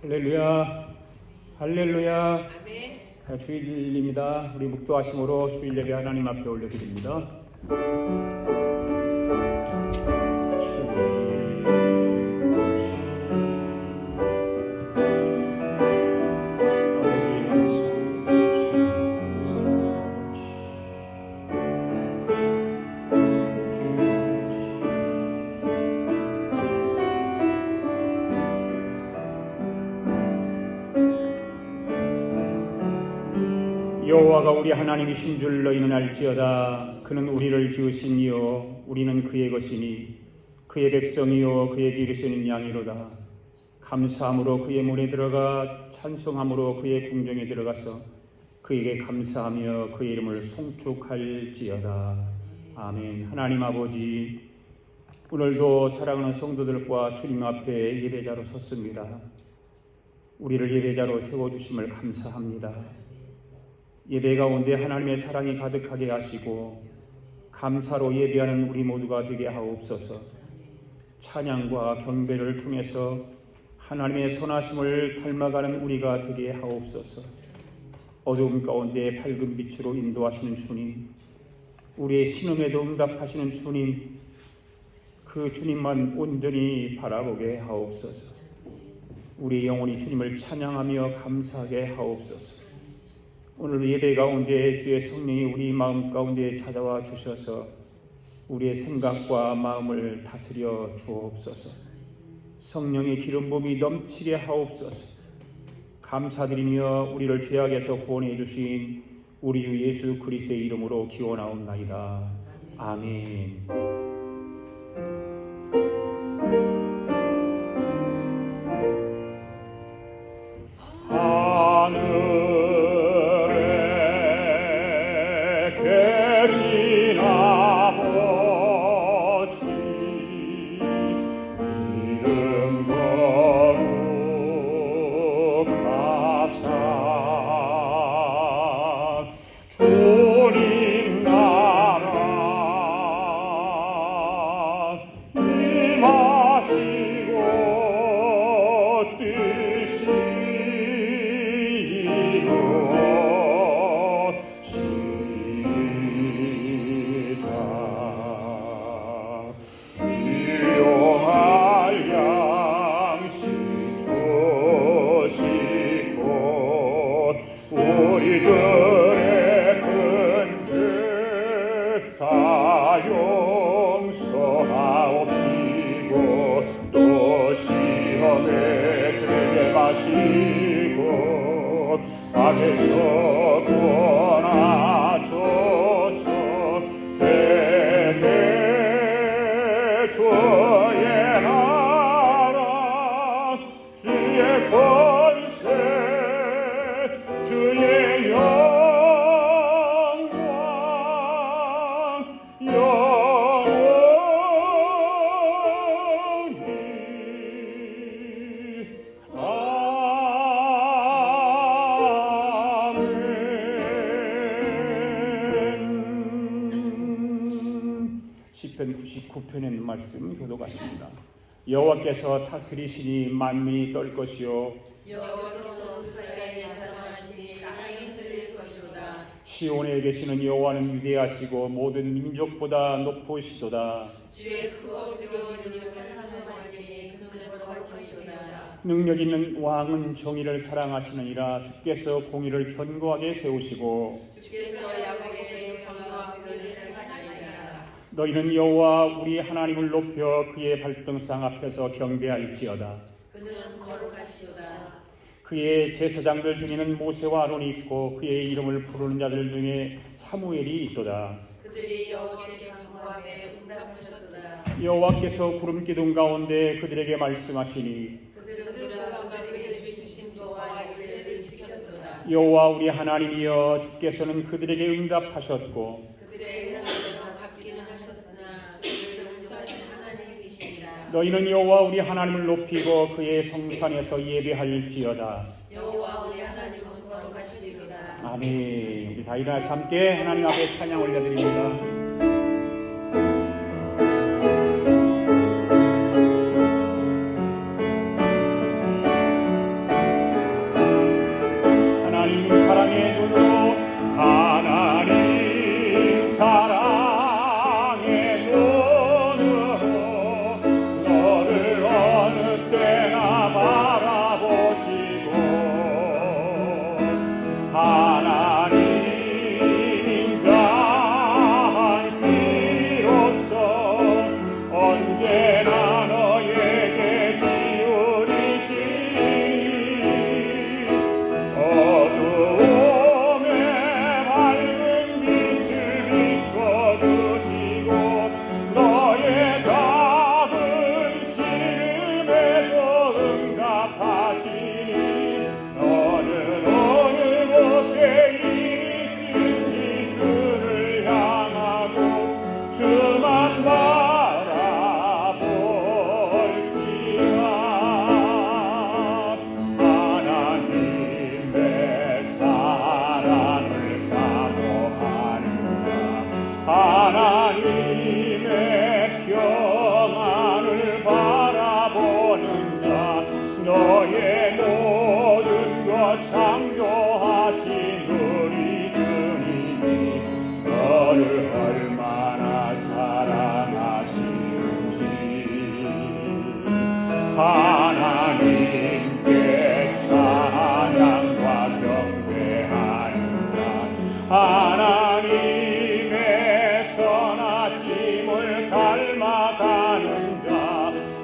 할렐루야, 할렐루야. 아멘. 주일입니다. 우리 묵도하심으로 주일 예배 하나님 앞에 올려드립니다. 여호와가 우리 하나님이신 줄 너희는 알지어다. 그는 우리를 지으신 이요 우리는 그의 것이니 그의 백성이요 그의 기르시는 양이로다. 감사함으로 그의 문에 들어가 찬송함으로 그의 궁정에 들어가서 그에게 감사하며 그의 이름을 송축할지어다. 아멘. 하나님 아버지, 오늘도 사랑하는 성도들과 주님 앞에 예배자로 섰습니다. 우리를 예배자로 세워주심을 감사합니다. 예배 가운데 하나님의 사랑이 가득하게 하시고 감사로 예배하는 우리 모두가 되게 하옵소서. 찬양과 경배를 통해서 하나님의 선하심을 닮아가는 우리가 되게 하옵소서. 어두움 가운데 밝은 빛으로 인도하시는 주님, 우리의 신음에도 응답하시는 주님, 그 주님만 온전히 바라보게 하옵소서. 우리 영혼이 주님을 찬양하며 감사하게 하옵소서. 오늘 예배 가운데 주의 성령이 우리 마음 가운데 찾아와 주셔서 우리의 생각과 마음을 다스려 주옵소서. 성령의 기름 부음이 넘치게 하옵소서. 감사드리며 우리를 죄악에서 구원해 주신 우리 주 예수 그리스도의 이름으로 기원하옵나이다. 아멘. 우리들의 큰 죄 다 용서하옵시고 또 시험에 들게 마시고 악에서 구원하소서. 대대 주의 나라 주의 권세 주의 영광 영원히 아멘. 시편 99편에 있는 말씀 교독하십니다. 여호와께서 다스리시니 만민이 떨 것이요 여호와께서 사자에 자정하시니 땅이 흔들릴 것이로다. 시온에 계시는 여호와는 위대하시고 모든 민족보다 높으시도다. 주의 크고 두려운 이름을 찬송하시니 그는 거룩 것이로다. 능력 있는 왕은 정의를 사랑하시느니라. 주께서 공의를 견고하게 세우시고 주께서 야곱에게 정의와 공의를 하시리라. 너희는 여호와 우리 하나님을 높여 그의 발등상 앞에서 경배할지어다. 그는 거룩하시오다. 그의 제사장들 중에는 모세와 아론이 있고 그의 이름을 부르는 자들 중에 사무엘이 있도다. 그들이 여호와께 간구하되 응답하셨도다. 여호와께서 구름 기둥 가운데 그들에게 말씀하시니 그들은 가운데 그에게 주신 도와 윤례를 지켰도다. 여호와 우리 하나님이여 주께서는 그들에게 응답하셨고 그들의 행함을 갚기는 하셨으나 그들을 용서하신 하나님이시니라. 너희는 여호와 우리 하나님을 높이고 그의 성산에서 예배할지어다. 여호와 우리 하나님은 거룩하시리로다. 아멘. 우리 다 일어나서 함께 하나님 앞에 찬양 올려드립니다. 너의 모든 것 창조하신 우리 주님이 너를 얼마나 사랑하시는지 하나님께 찬양과 경배하는 자 하나님의 선하심을 닮아가는 자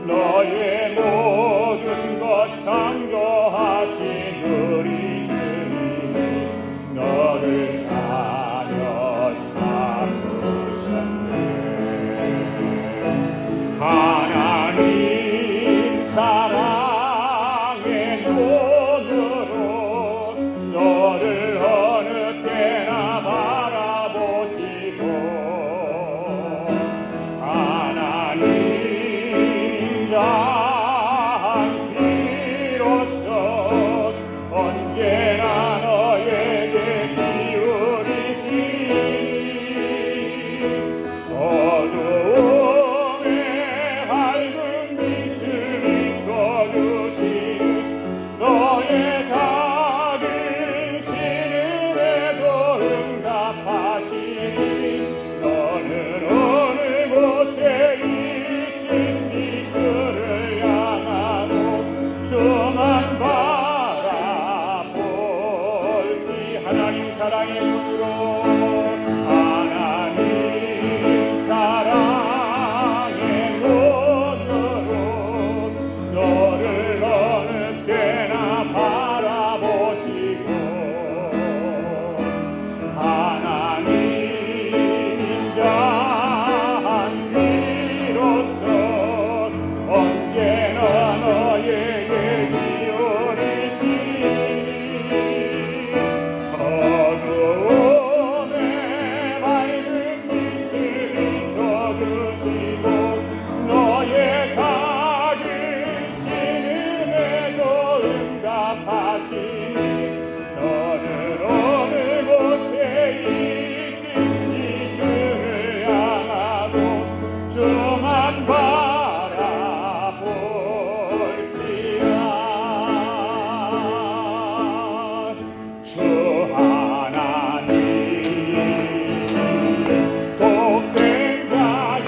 너의 모든 것 창조하신 우리 주님이 너를 자녀 삼으셨네. 하나님 사랑의 눈으로 너를 어느 때나 바라보시고 하나님 자비로서 언제나 너에게 기울이시니 어두움에 밝은 빛을 비춰주시니 너의 작은 신음에도 응답하시니 너는 어느 곳에 있든지 주를 향하고 주만 바라볼지 하나님 사랑의 눈으로 하나님 사랑의 눈으로 너를 어느 때나 바라보시고 하나님 자비로서 언제나 너에게 기울이시니 어두움에 밝은 빛을 비춰주시고 너의 작은 신음에도 응답하시니 너는 어느 곳에 있든지 주를 향하고 주만 바라볼지라 주 하나님 독생자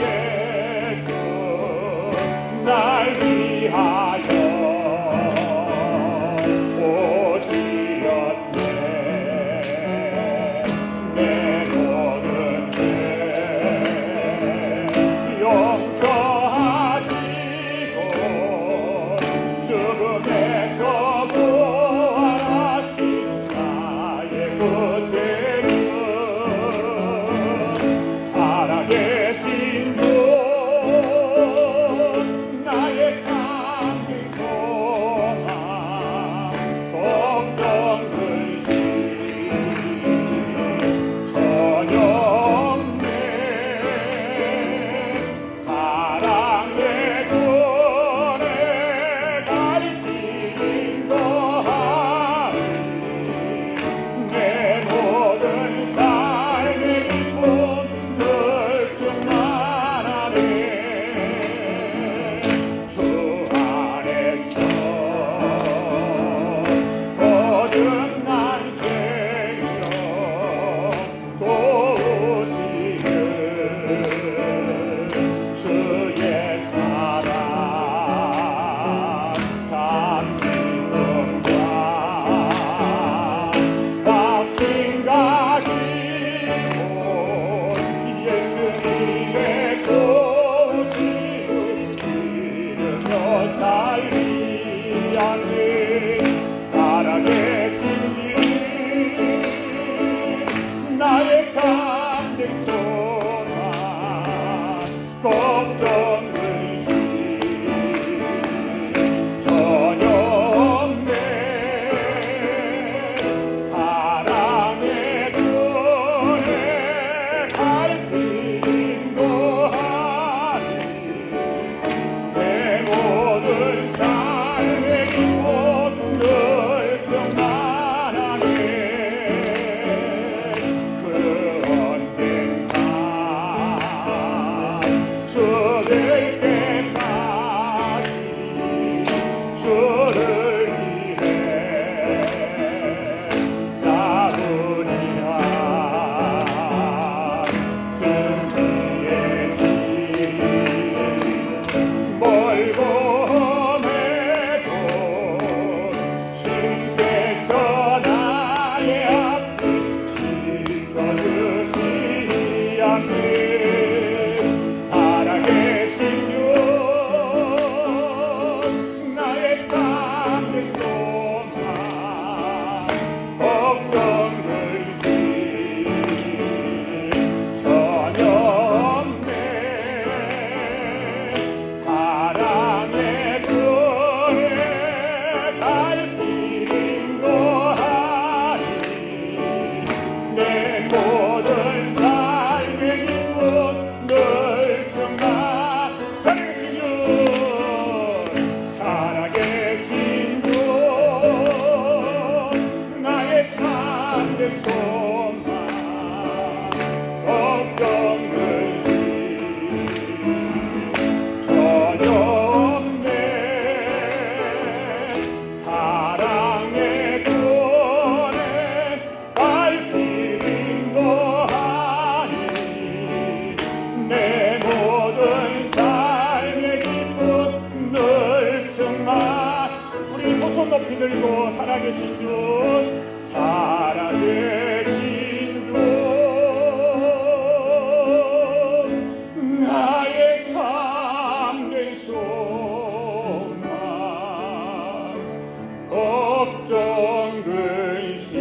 예수 날 위하여 오시었네. 내 모든 죄 용서하시고 죽음에서 부활하신 나의 구세주 살아계신 주 나의 참된 소망 걱정 근심 전혀 없네. 사랑의 주내 갈 길인 거하니 내 모든 삶의 기쁨 늘 충만하네. 주 안에서 거듭난 생명 도우시는 주의 사랑 잠기음과 확신과 기쁨 예수님의 도우심을 이르며 살리 않는 살아계신 길 나의 참된 소망 걱정 근심 전혀 없네. 사랑의 눈에 갈 길인 거하니 내 모든 삶의 기쁨 우리 두 손 높이 들고 살아계신 주, 살아계신 주, 나의 참된 소망, 걱정 근심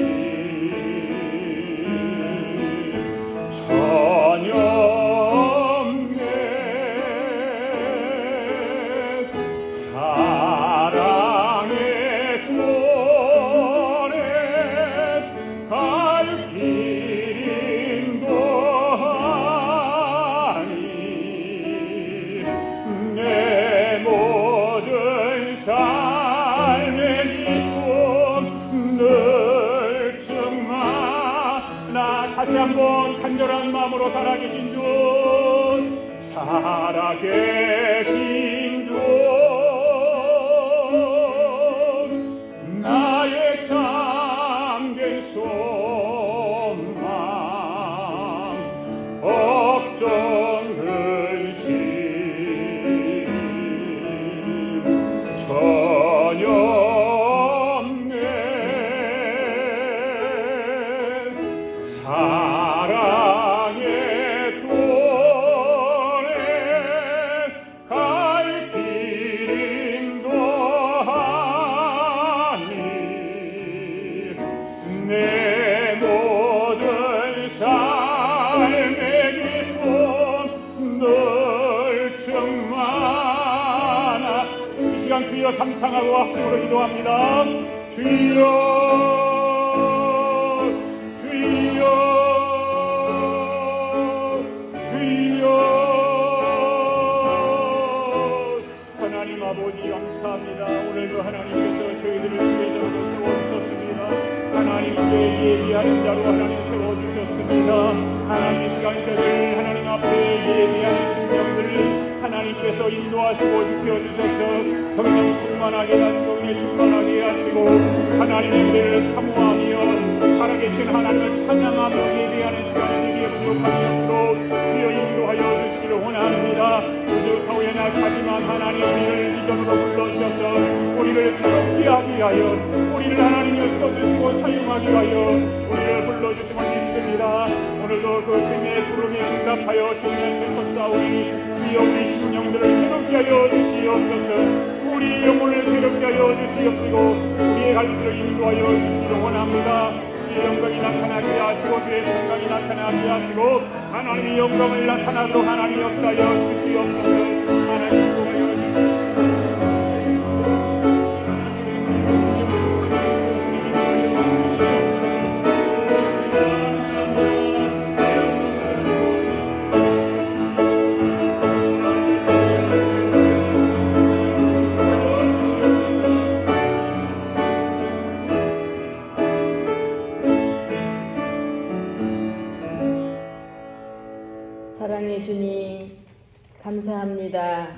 전혀 없네. 사랑의 조례 갈 길 인도하니 내 모든 삶의 기쁨 늘 충만하. 다시 한번 간절한 마음으로 살아계신 주, 살아계신 주, 나의 참된 소망, 걱정 근심 전혀 없네. 사랑의 조례 갈 길 인도하니 내 모든 삶의 기쁨 늘 충만하. 이 시간 주여 삼창하고 합심으로 기도합니다. 주여, 하나님 아버지 감사합니다. 오늘도 하나님께서 저희들을 주의자로 세워주셨습니다. 하나님께 예비하는 자로 하나님 세워주셨습니다. 하나님 이 시간까지 하나님 앞에 예비하는 심령들을 하나님께서 인도하시고 지켜주셔서 성령 충만하게 하시고 은혜 충만하게 하시고 하나님의 은혜를 사모하며 살아계신 하나님을 찬양하며 예배하는 시간이 되기에 부족함이 없도록 주여 인도하여 주시기를 원합니다. 부족하고 연약하지만 하나님 우리를 이전으로 불러주셔서 우리를 새롭게 하기 위하여 우리를 하나님이 써주시고 사용하기 위하여 우리를 불러주심을 믿습니다. 오늘도 그 주님의 부름에 응답하여 주님 앞에서 싸우니 주여 우리 심령들을 새롭게 하여 주시옵소서. 우리 영혼을 새롭게 하여 주시옵시고 우리의 갈 길을 인도하여 주시기를 원합니다. 주의 영광이 나타나게 하시고 주의 평강이 나타나게 하시고 하나님의 영광을 나타나도록 하나님 역사하여 주시옵소서. 하나님 축복하여 사랑의 주님 감사합니다.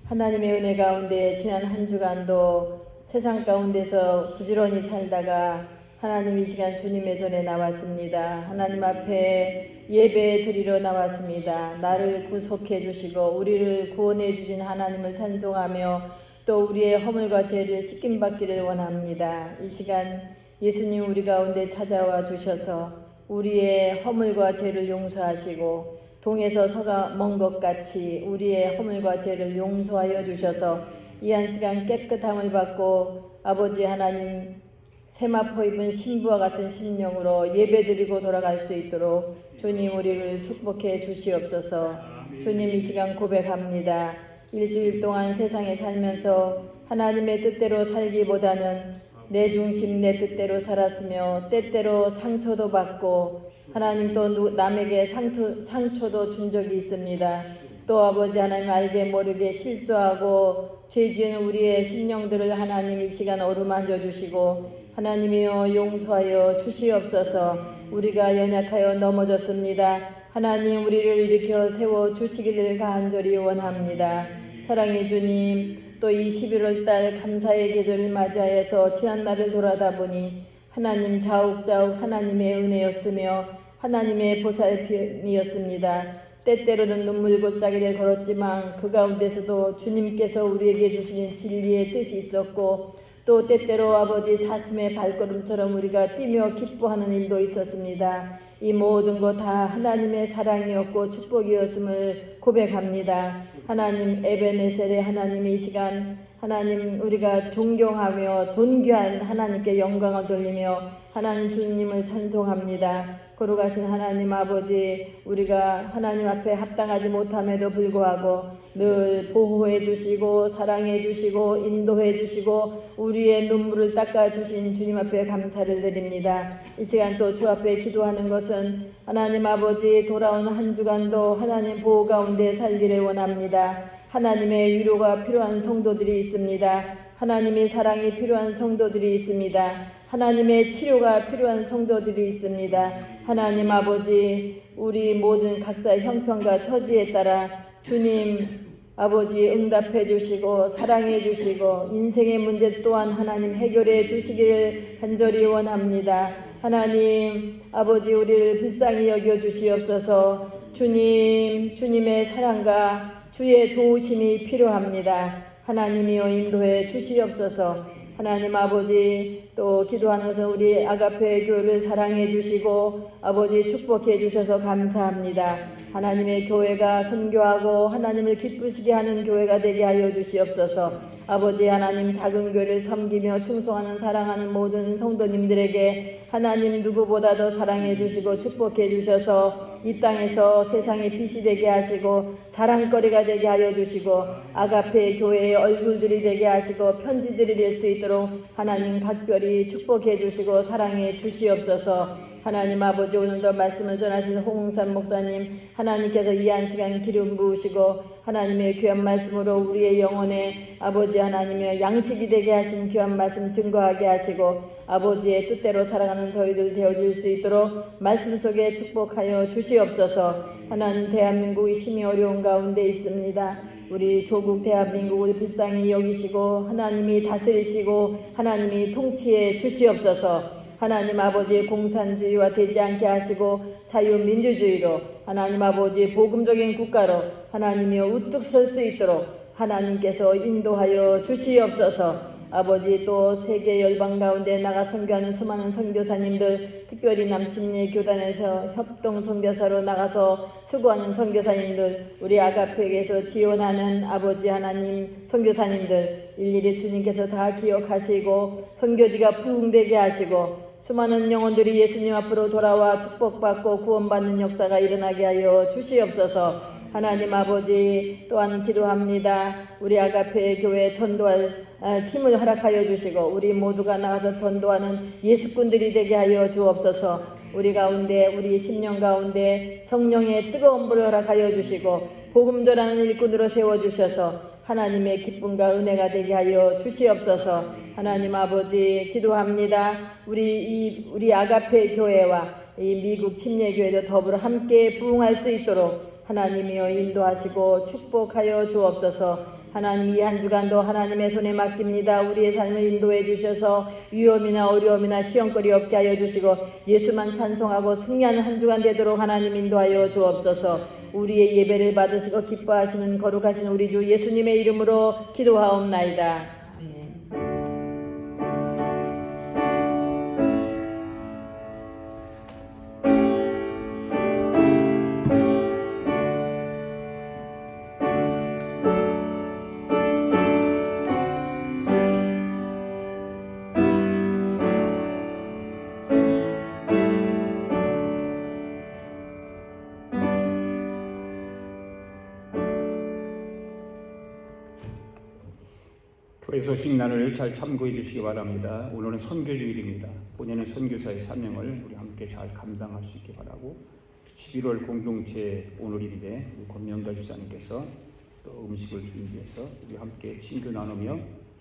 하나님의 은혜 가운데 지난 한 주간도 세상 가운데서 부지런히 살다가 하나님 이 시간 주님의 전에 나왔습니다. 하나님 앞에 예배 드리러 나왔습니다. 나를 구속해 주시고 우리를 구원해 주신 하나님을 찬송하며 또 우리의 허물과 죄를 씻김받기를 원합니다. 이 시간 예수님 우리 가운데 찾아와 주셔서 우리의 허물과 죄를 용서하시고 동에서 서가 먼 것 같이 우리의 허물과 죄를 용서하여 주셔서 이 한 시간 깨끗함을 받고 아버지 하나님 세마포 입은 신부와 같은 심령으로 예배드리고 돌아갈 수 있도록 주님 우리를 축복해 주시옵소서. 주님 이 시간 고백합니다. 일주일 동안 세상에 살면서 하나님의 뜻대로 살기보다는 내 중심 내 뜻대로 살았으며 때때로 상처도 받고 하나님 또 남에게 상처도 준 적이 있습니다. 또 아버지 하나님 알게 모르게 실수하고 죄지은 우리의 심령들을 하나님 이 시간 어루만져 주시고 하나님이여 용서하여 주시옵소서. 우리가 연약하여 넘어졌습니다. 하나님 우리를 일으켜 세워 주시기를 간절히 원합니다. 사랑의 주님 또 이 11월 달 감사의 계절을 맞이하여서 지난 날을 돌아다 보니 하나님 자욱자욱 하나님의 은혜였으며 하나님의 보살핌이었습니다. 때때로는 눈물곶자기를 걸었지만 그 가운데서도 주님께서 우리에게 주신 진리의 뜻이 있었고 또 때때로 아버지 사슴의 발걸음처럼 우리가 뛰며 기뻐하는 일도 있었습니다. 이 모든 것 다 하나님의 사랑이었고 축복이었음을 고백합니다. 하나님 에베네셀의 하나님, 이 시간 하나님 우리가 존경하며 존귀한 하나님께 영광을 돌리며 하나님 주님을 찬송합니다. 거룩하신 하나님 아버지, 우리가 하나님 앞에 합당하지 못함에도 불구하고 늘 보호해 주시고 사랑해 주시고 인도해 주시고 우리의 눈물을 닦아 주신 주님 앞에 감사를 드립니다. 이 시간 또 주 앞에 기도하는 것은 하나님 아버지 돌아온 한 주간도 하나님 보호 가운데 살기를 원합니다. 하나님의 위로가 필요한 성도들이 있습니다. 하나님의 사랑이 필요한 성도들이 있습니다. 하나님의 치료가 필요한 성도들이 있습니다. 하나님 아버지, 우리 모든 각자의 형편과 처지에 따라 주님 아버지 응답해 주시고 사랑해 주시고 인생의 문제 또한 하나님 해결해 주시기를 간절히 원합니다. 하나님 아버지, 우리를 불쌍히 여겨 주시옵소서. 주님의 사랑과 주의 도우심이 필요합니다. 하나님이여 인도해 주시옵소서. 하나님 아버지, 또 기도하는 것은 우리 아가페 교회를 사랑해 주시고 아버지 축복해 주셔서 감사합니다. 하나님의 교회가 선교하고 하나님을 기쁘시게 하는 교회가 되게 하여 주시옵소서. 아버지 하나님, 작은 교회를 섬기며 충성하는 사랑하는 모든 성도님들에게 하나님 누구보다 더 사랑해 주시고 축복해 주셔서 이 땅에서 세상의 빛이 되게 하시고 자랑거리가 되게 하여 주시고 아가페 교회의 얼굴들이 되게 하시고 편지들이 될 수 있도록 하나님 각별히 축복해 주시고 사랑해 주시옵소서. 하나님 아버지, 오늘도 말씀을 전하신 홍웅산 목사님, 하나님께서 이 한 시간 기름 부으시고 하나님의 귀한 말씀으로 우리의 영혼에 아버지 하나님의 양식이 되게 하신 귀한 말씀 증거하게 하시고 아버지의 뜻대로 살아가는 저희들 되어줄 수 있도록 말씀 속에 축복하여 주시옵소서. 하나님, 대한민국이 심히 어려운 가운데 있습니다. 우리 조국 대한민국을 불쌍히 여기시고 하나님이 다스리시고 하나님이 통치해 주시옵소서. 하나님 아버지, 공산주의와 되지 않게 하시고 자유민주주의로 하나님 아버지 복음적인 국가로 하나님이여 우뚝 설 수 있도록 하나님께서 인도하여 주시옵소서. 아버지, 또 세계 열방 가운데 나가 선교하는 수많은 선교사님들, 특별히 남침리 교단에서 협동 선교사로 나가서 수고하는 선교사님들, 우리 아가페에게서 지원하는 아버지 하나님 선교사님들 일일이 주님께서 다 기억하시고 선교지가 부흥되게 하시고 수많은 영혼들이 예수님 앞으로 돌아와 축복받고 구원받는 역사가 일어나게 하여 주시옵소서. 하나님 아버지, 또한 기도합니다. 우리 아가페 교회 전도할 힘을 허락하여 주시고 우리 모두가 나가서 전도하는 예수꾼들이 되게 하여 주옵소서. 우리 가운데, 우리 심령 가운데 성령의 뜨거운 불을 허락하여 주시고 복음 전하는 일꾼으로 세워주셔서 하나님의 기쁨과 은혜가 되게 하여 주시옵소서. 하나님 아버지, 기도합니다. 우리 아가페 교회와 이 미국 침례교회도 더불어 함께 부흥할 수 있도록 하나님이여 인도하시고 축복하여 주옵소서. 하나님, 이 한 주간도 하나님의 손에 맡깁니다. 우리의 삶을 인도해 주셔서 위험이나 어려움이나 시험거리 없게 하여 주시고 예수만 찬송하고 승리하는 한 주간 되도록 하나님 인도하여 주옵소서. 우리의 예배를 받으시고 기뻐하시는 거룩하신 우리 주 예수님의 이름으로 기도하옵나이다. 교회 소식란을 잘 참고해 주시기 바랍니다. 오늘은 선교주일입니다. 본연의 선교사의 사명을 우리 함께 잘 감당할 수 있기 바라고 11월 공동체 오늘인데 우리 권명가 집사님께서 또 음식을 준비해서 우리 함께 친교 나누며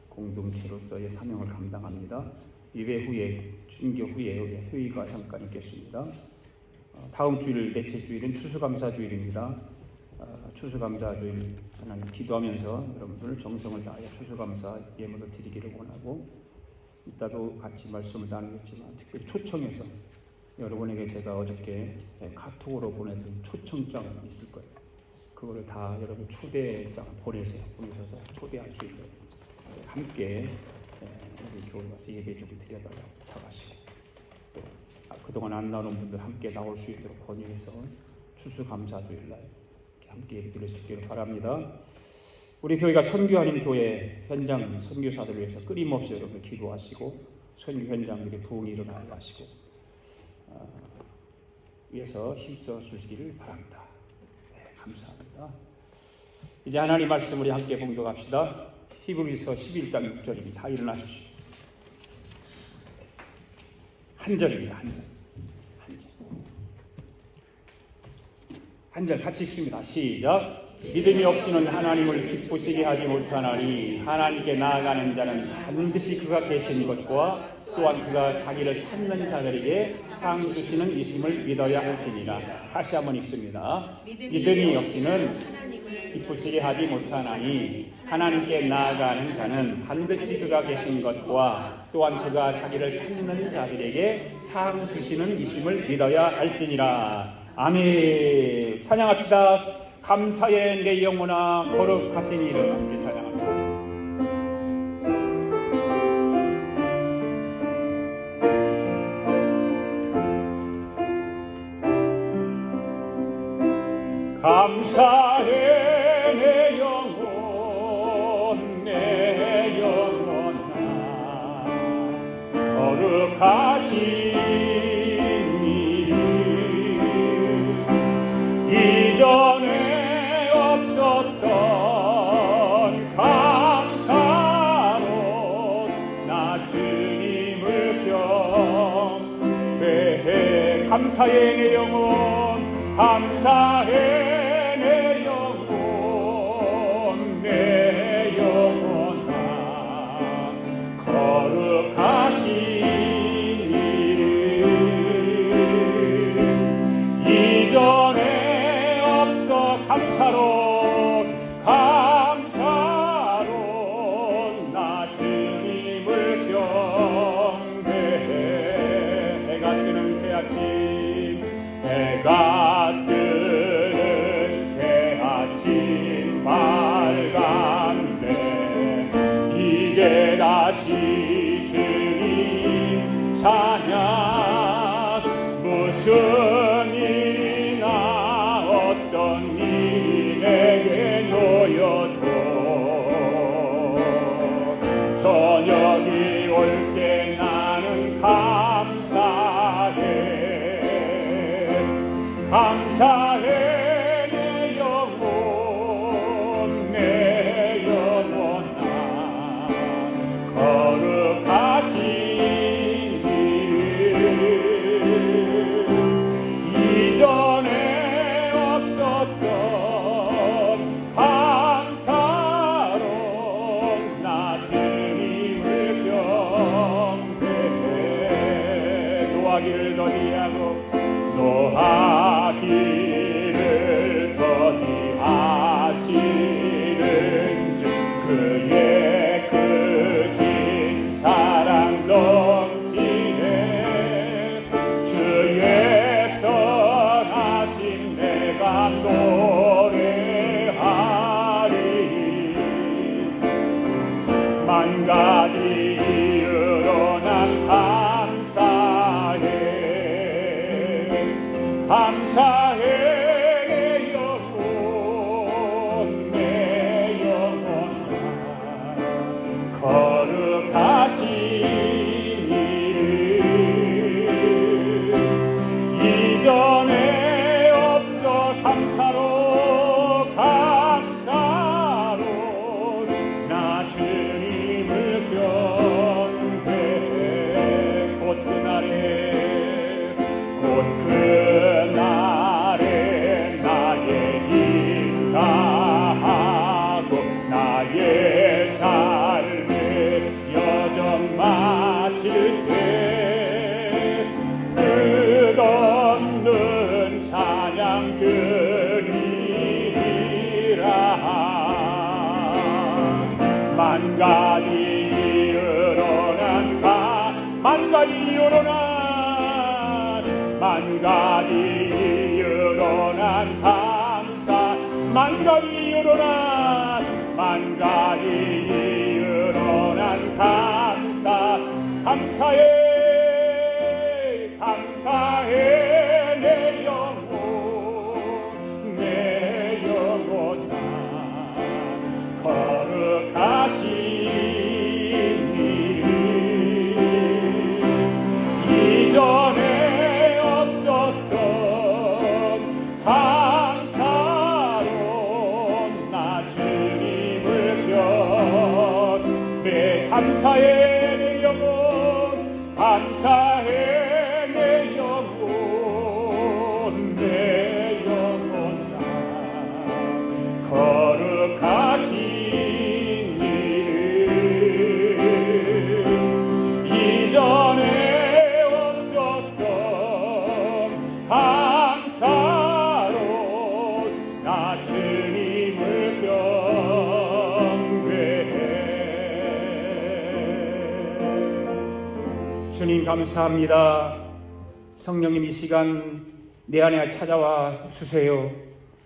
공동체로서의 사명을 감당합니다. 예배 후에 순교 후에 회의가 잠깐 있겠습니다. 다음 주일 넷째 주일은 추수감사주일입니다. 추수감사주일 하나님 기도하면서 여러분들 정성을 다하여 추수감사 예물을 드리기를 원하고 이따도 같이 말씀을 나누겠지만 특별히 초청해서 여러분에게 제가 어저께 카톡으로 보내드린 초청장이 있을 거예요. 그거를 다 여러분 초대장 보내셔서 초대할 수 있도록 함께 우리 교회 와서 예배 좀 드려달라고 부탁하시고 또 그동안 안 나오는 분들 함께 나올 수 있도록 권유해서 추수감사주일날 함께 예배 드릴 수 있기를 바랍니다. 우리 교회가 선교 아닌 교회 현장 선교사들을 위해서 끊임없이 여러분들 기도하시고 선교 현장들이 부흥이 일어나게 하시고 위해서 힘써 주시기를 바랍니다. 네, 감사합니다. 이제 하나님 말씀 우리 함께 봉독합시다. 히브리서 11장 6절입니다. 일어나십시오. 한 절입니다. 한 절 같이 읽습니다. 시작. 믿음이 없이는 하나님을 기쁘시게 하지 못하나니 하나님께 나아가는 자는 반드시 그가 계신 것과 또한 그가 자기를 찾는 자들에게 상 주시는 이심을 믿어야 할지니라. 다시 한번 읽습니다. 믿음이 없이는 기쁘시게 하지 못하나니 하나님께 나아가는 자는 반드시 그가 계신 것과 또한 그가 자기를 찾는 자들에게 상 주시는 이심을 믿어야 할지니라. 아멘. 찬양합시다. 감사의 내 영혼아 거룩하신 이를 함께 찬양합니다. 감사해 내 영혼 내 영혼아 거룩하신 이를 이전에 없었던 감사로 나 주님을 경배해. 감사해 내 영혼 감사해 내 영혼 내 영혼아 거룩하신 이를 이전에 없어 감사로 나 주님을 경배해. 해가 뜨는 새 아침 해가 뜨는 새 아침 밝은데 이제 다시 주님 찬양 무슨 일이나 어떤 일이 내게 놓여도 저녁이 올 때 나는 감사해 내 영혼 내 영혼아 거룩하신 이를 이전에 없었던 감사로 나 주님을 경배해. 노하기를 더디하고 노하기를 더디하시는 주 그의 크신 사랑 넘치네. 주의 선하신 내가 노래하리. 만 가지 이유로 난 감사해 내 영혼 내 영혼아 거룩하신 이를 이전에 없어 감사로 나 주님을 경배해. 곧 그날에 나의 힘 다하고 나의 삶의 여정 마칠 때 끝없는 찬양 드리리라. 만 가지 이유로 난 만 가지 이유로 난 감사 만 가지 이유로 난 감사 감사해 감사해 내 영혼 내 영혼 나 거룩하신 일 이전에 없었던 감사로 나 주님을 경배 감사해 내 영혼 감사해 내 영혼 내 영혼 나 거룩하신 일 이전에 없었던 감사로 나 주님을 경배해. 주님 감사합니다. 성령님 이 시간 내 안에 찾아와 주세요.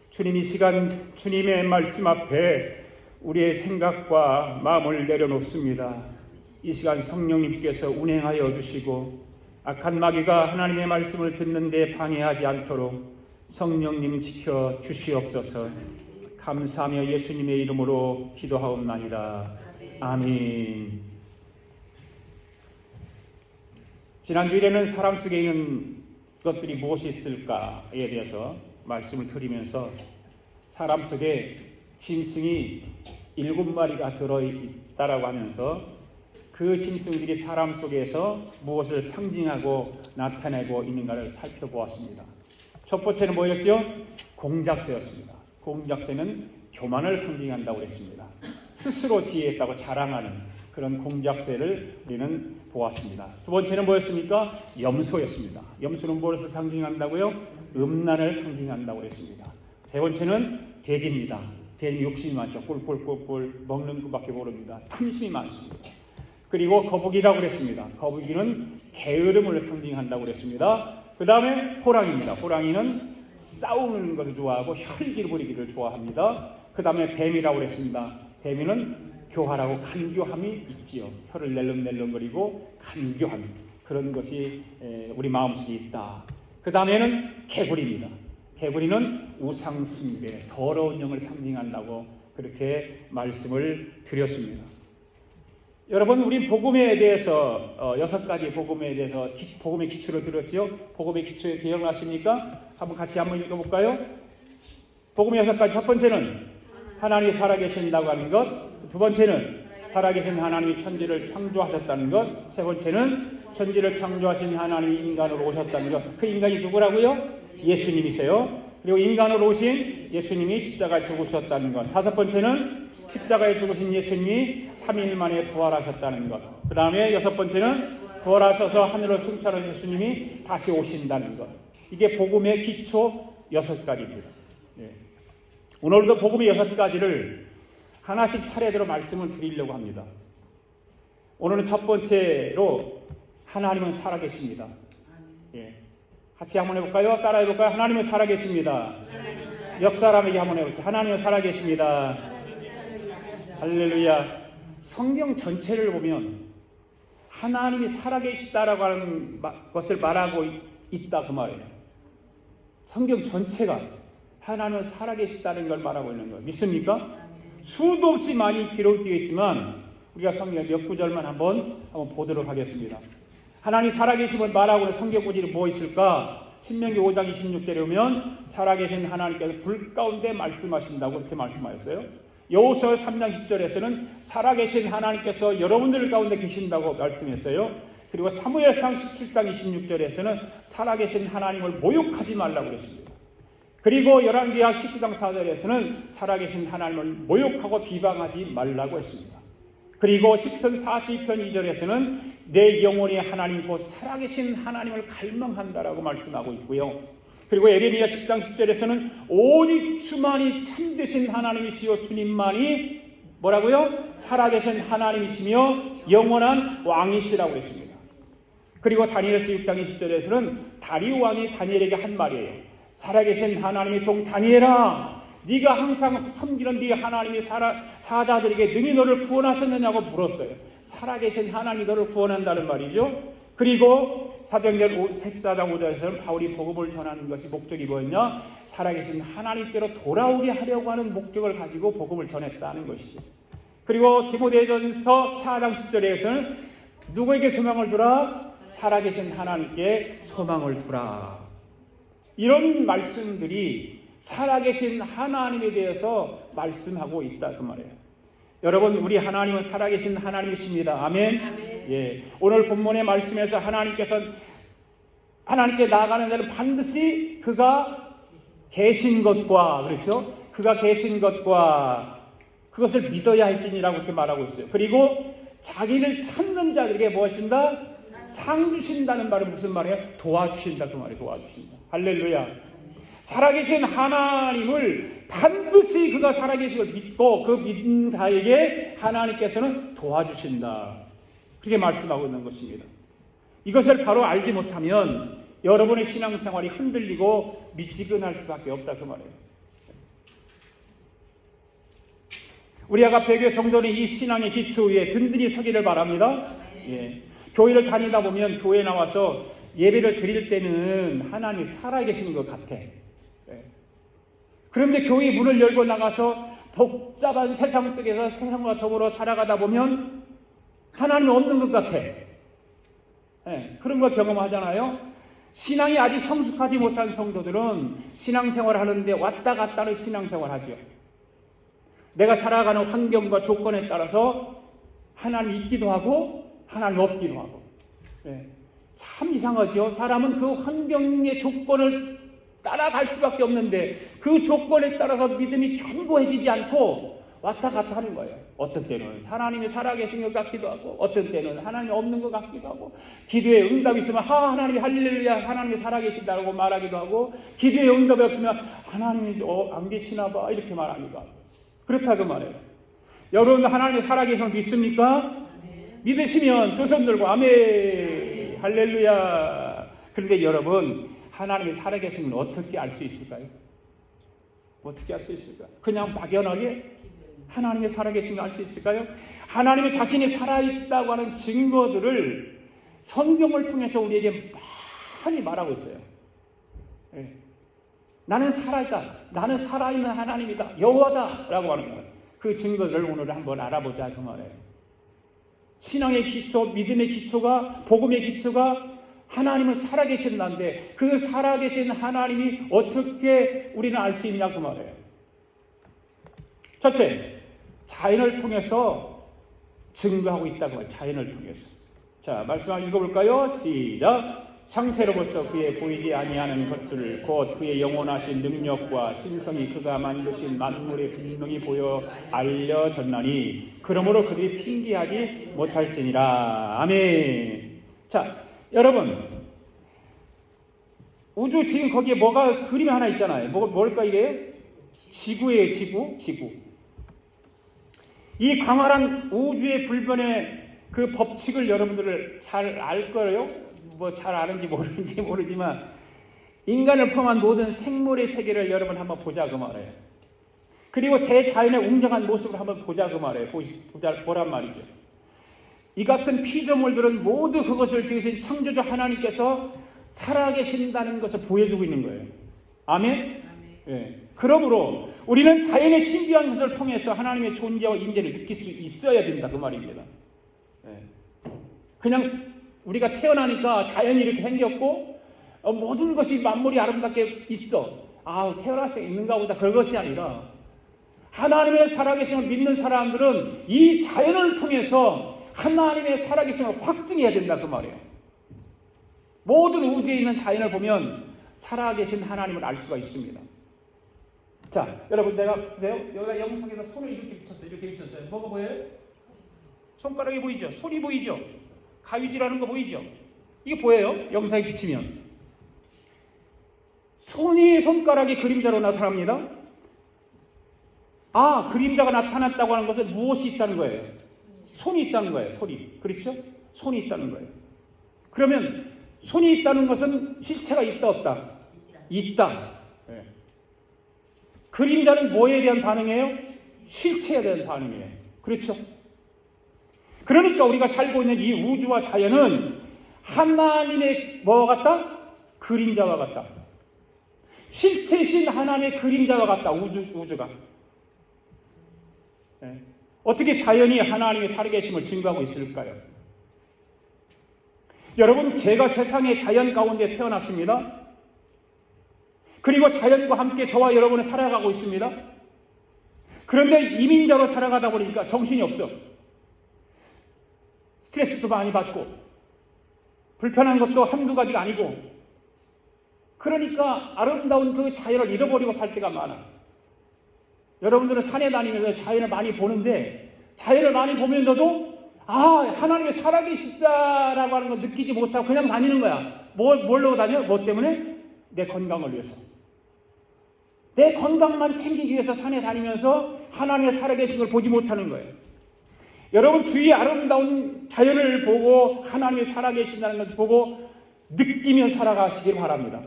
주님 이 시간 주님의 말씀 앞에 우리의 생각과 마음을 내려놓습니다. 이 시간 성령님께서 운행하여 주시고 악한 마귀가 하나님의 말씀을 듣는데 방해하지 않도록 성령님 지켜 주시옵소서. 감사하며 예수님의 이름으로 기도하옵나이다. 아멘. 지난주일에는 사람 속에 있는 것들이 무엇이 있을까에 대해서 말씀을 드리면서 사람 속에 짐승이 7마리가 들어있다라고 하면서 그 짐승들이 사람 속에서 무엇을 상징하고 나타내고 있는가를 살펴보았습니다. 첫 번째는 뭐였죠? 공작새였습니다. 공작새는 교만을 상징한다고 했습니다. 스스로 지혜했다고 자랑하는 그런 공작새를 우리는 보았습니다. 두 번째는 뭐였습니까? 염소였습니다. 염소는 무엇을 상징한다고요? 음란을 상징한다고 했습니다. 세 번째는 돼지입니다. 돼지 욕심이 많죠. 꿀꿀꿀꿀 먹는 것밖에 모릅니다. 탐심이 많습니다. 그리고 거북이라고 그랬습니다. 거북이는 게으름을 상징한다고 그랬습니다. 그 다음에 호랑이입니다. 호랑이는 싸우는 것을 좋아하고 혈기를 부리기를 좋아합니다. 그 다음에 뱀이라고 그랬습니다. 뱀이는 교활하고 간교함이 있지요. 혀를 낼름낼름거리고 간교함, 그런 것이 우리 마음속에 있다. 그 다음에는 개구리입니다. 개구리는 우상숭배, 더러운 영을 상징한다고 그렇게 말씀을 드렸습니다. 여러분, 우리 복음에 대해서 6가지 복음에 대해서 복음의 기초를 들었죠. 복음의 기초에 기억나십니까? 같이 한번 읽어볼까요? 복음의 6가지. 첫 번째는 하나님이 살아계신다고 하는 것. 두 번째는 살아계신 하나님이 천지를 창조하셨다는 것. 세 번째는 천지를 창조하신 하나님이 인간으로 오셨다는 것. 그 인간이 누구라고요? 예수님이세요. 그리고 인간으로 오신 예수님이 십자가에 죽으셨다는 것. 다섯 번째는 십자가에 죽으신 예수님이 3일 만에 부활하셨다는 것. 그 다음에 여섯 번째는 부활하셔서 하늘로 승천하신 예수님이 다시 오신다는 것. 이게 복음의 기초 6가지입니다. 네. 오늘도 복음의 6가지를 하나씩 차례대로 말씀을 드리려고 합니다. 오늘은 첫 번째로 하나님은 살아계십니다. 예. 같이 한번 해볼까요? 따라 해볼까요? 하나님은 살아계십니다. 옆 사람에게 한번 해보세요. 하나님은 살아계십니다. 할렐루야. 성경 전체를 보면 하나님이 살아계시다라고 하는 것을 말하고 있다 그 말이에요. 성경 전체가 하나님은 살아계시다는 걸 말하고 있는 거예요. 믿습니까? 수도 없이 많이 기록되어 있지만 우리가 성경 몇 구절만 한번 보도록 하겠습니다. 하나님 살아계심을 말하고 있는 성경 구절이 뭐 있을까? 신명기 5장 26절에 보면 살아계신 하나님께서 불 가운데 말씀하신다고 그렇게 말씀하셨어요. 여호수아 3장 10절에서는 살아계신 하나님께서 여러분들 가운데 계신다고 말씀했어요. 그리고 사무엘상 17장 26절에서는 살아계신 하나님을 모욕하지 말라고 그랬습니다. 그리고 열왕기하 19장 4절에서는 살아계신 하나님을 모욕하고 비방하지 말라고 했습니다. 그리고 시편 42편 2절에서는 내 영혼이 하나님 곧 살아계신 하나님을 갈망한다라고 말씀하고 있고요. 그리고 에레미야 10장 10절에서는 오직 주만이 참되신 하나님이시요 주님만이 뭐라고요? 살아계신 하나님이시며 영원한 왕이시라고 했습니다. 그리고 다니엘서 6장 20절에서는 다리오 왕이 다니엘에게 한 말이에요. 살아계신 하나님의 종 다니엘아, 네가 항상 섬기는 네 하나님의 사자들에게 능히 너를 구원하셨느냐고 물었어요. 살아계신 하나님이 너를 구원한다는 말이죠. 그리고 사도행전 14장 5절에서는 바울이 복음을 전하는 것이 목적이 뭐였냐? 살아계신 하나님께로 돌아오게 하려고 하는 목적을 가지고 복음을 전했다는 것이죠. 그리고 디모데전서 4장 10절에서는 누구에게 소망을 두라? 살아계신 하나님께 소망을 두라. 이런 말씀들이 살아계신 하나님에 대해서 말씀하고 있다 그 말이에요. 여러분, 우리 하나님은 살아계신 하나님이십니다. 아멘. 예, 오늘 본문의 말씀에서 하나님께 나아가는 데는 반드시 그가 계신 것과, 그렇죠? 그가 계신 것과 그것을 믿어야 할지니라고 이렇게 말하고 있어요. 그리고 자기를 찾는 자들에게 무엇인가? 상 주신다는 말은 무슨 말이에요? 도와주신다 그 말이에요. 도와주신다. 할렐루야. 살아계신 하나님을 반드시 그가 살아계신 걸 믿고 그 믿는 자에게 하나님께서는 도와주신다. 그렇게 말씀하고 있는 것입니다. 이것을 바로 알지 못하면 여러분의 신앙생활이 흔들리고 미지근할 수밖에 없다 그 말이에요. 우리 아가페교회 성도는 이 신앙의 기초 위에 든든히 서기를 바랍니다. 예. 교회를 다니다 보면 교회에 나와서 예배를 드릴 때는 하나님이 살아계시는 것 같아. 그런데 교회 문을 열고 나가서 복잡한 세상 속에서 세상과 더불어 살아가다 보면 하나님이 없는 것 같아. 그런 걸 경험하잖아요. 신앙이 아직 성숙하지 못한 성도들은 신앙생활을 하는데 왔다 갔다 하는 신앙생활을 하죠. 내가 살아가는 환경과 조건에 따라서 하나님 있기도 하고 하나님 없기도 하고. 참 이상하죠. 사람은 그 환경의 조건을 따라갈 수밖에 없는데 그 조건에 따라서 믿음이 견고해지지 않고 왔다 갔다 하는 거예요. 어떤 때는 하나님이 살아계신 것 같기도 하고 어떤 때는 하나님이 없는 것 같기도 하고 기도에 응답이 있으면 하나님이 할렐루야 하나님이 살아계신다고 말하기도 하고 기도에 응답이 없으면 하나님이 안 계시나 봐 이렇게 말하기도 하고 그렇다고 말해요. 여러분 하나님이 살아계신 걸 믿습니까? 믿으시면 두 손 들고 아멘 할렐루야. 그런데 여러분 하나님이 살아계신 걸 어떻게 알 수 있을까요? 어떻게 알 수 있을까요? 그냥 막연하게 하나님이 살아계신 걸 알 수 있을까요? 하나님이 자신이 살아있다고 하는 증거들을 성경을 통해서 우리에게 많이 말하고 있어요. 나는 살아있다. 나는 살아있는 하나님이다. 여호와다. 라고 하는 거예요. 그 증거들을 오늘 한번 알아보자 그 말이에요. 신앙의 기초, 믿음의 기초가, 복음의 기초가 하나님은 살아계신다는데 그 살아계신 하나님이 어떻게 우리는 알 수 있냐 그 말이에요. 첫째, 자연을 통해서 증거하고 있다고 해요. 자연을 통해서. 자, 말씀 한번 읽어볼까요? 시작. 창세로부터 그의 보이지 아니하는 것들을 곧 그의 영원하신 능력과 신성이 그가 만드신 만물에 분명히 보여 알려졌나니 그러므로 그들이 핑계하지 못할지니라. 아멘. 자, 여러분 우주 지금 거기에 뭐가 그림이 하나 있잖아요. 뭘까 이게? 지구예요. 지구. 이 광활한 우주의 불변의 그 법칙을 여러분들 잘 알 거예요. 뭐 잘 아는지 모르는지 모르지만 인간을 포함한 모든 생물의 세계를 여러분 한번 보자 그 말이에요. 그리고 대자연의 웅장한 모습을 한번 보자 그 말이에요. 보란 말이죠. 이 같은 피조물들은 모두 그것을 지으신 창조주 하나님께서 살아계신다는 것을 보여주고 있는 거예요. 아멘? 예. 그러므로 우리는 자연의 신비한 것을 통해서 하나님의 존재와 인재를 느낄 수 있어야 된다 그 말입니다. 예. 그냥 우리가 태어나니까 자연이 이렇게 생겼고 모든 것이 만물이 아름답게 있어. 태어나서 있는가 보다. 그것이 아니라 하나님의 살아계심을 믿는 사람들은 이 자연을 통해서 하나님의 살아계심을 확증해야 된다 그 말이에요. 모든 우주에 있는 자연을 보면 살아계신 하나님을 알 수가 있습니다. 자, 여러분 내가 여기가 영상에서 손을 이렇게 붙였어요. 뭐가 보여요? 손가락이 보이죠? 손이 보이죠? 가위질하는 거 보이죠? 이게 보여요? 영상에 비치면 손가락이 그림자로 나타납니다. 그림자가 나타났다고 하는 것은 무엇이 있다는 거예요? 손이 있다는 거예요. 손이. 그렇죠? 손이 있다는 거예요. 그러면 손이 있다는 것은 실체가 있다 없다? 있다. 네. 그림자는 뭐에 대한 반응이에요? 실체에 대한 반응이에요. 그렇죠? 그러니까 우리가 살고 있는 이 우주와 자연은 하나님의 뭐와 같다? 그림자와 같다. 실체신 하나님의 그림자와 같다. 우주가. 네. 어떻게 자연이 하나님의 살아계심을 증거하고 있을까요? 여러분, 제가 세상의 자연 가운데 태어났습니다. 그리고 자연과 함께 저와 여러분은 살아가고 있습니다. 그런데 이민자로 살아가다 보니까 정신이 없어. 스트레스도 많이 받고 불편한 것도 한두 가지가 아니고, 그러니까 아름다운 그 자연을 잃어버리고 살 때가 많아. 여러분들은 산에 다니면서 자연을 많이 보는데, 자연을 많이 보면서도 하나님의 살아계시다라고 하는 거 느끼지 못하고 그냥 다니는 거야. 뭘로 다녀? 뭐 때문에? 내 건강을 위해서. 내 건강만 챙기기 위해서 산에 다니면서 하나님의 살아계신 걸 보지 못하는 거예요. 여러분, 주위의 아름다운 자연을 보고 하나님의 살아계신다는 것을 보고 느끼며 살아가시길 바랍니다.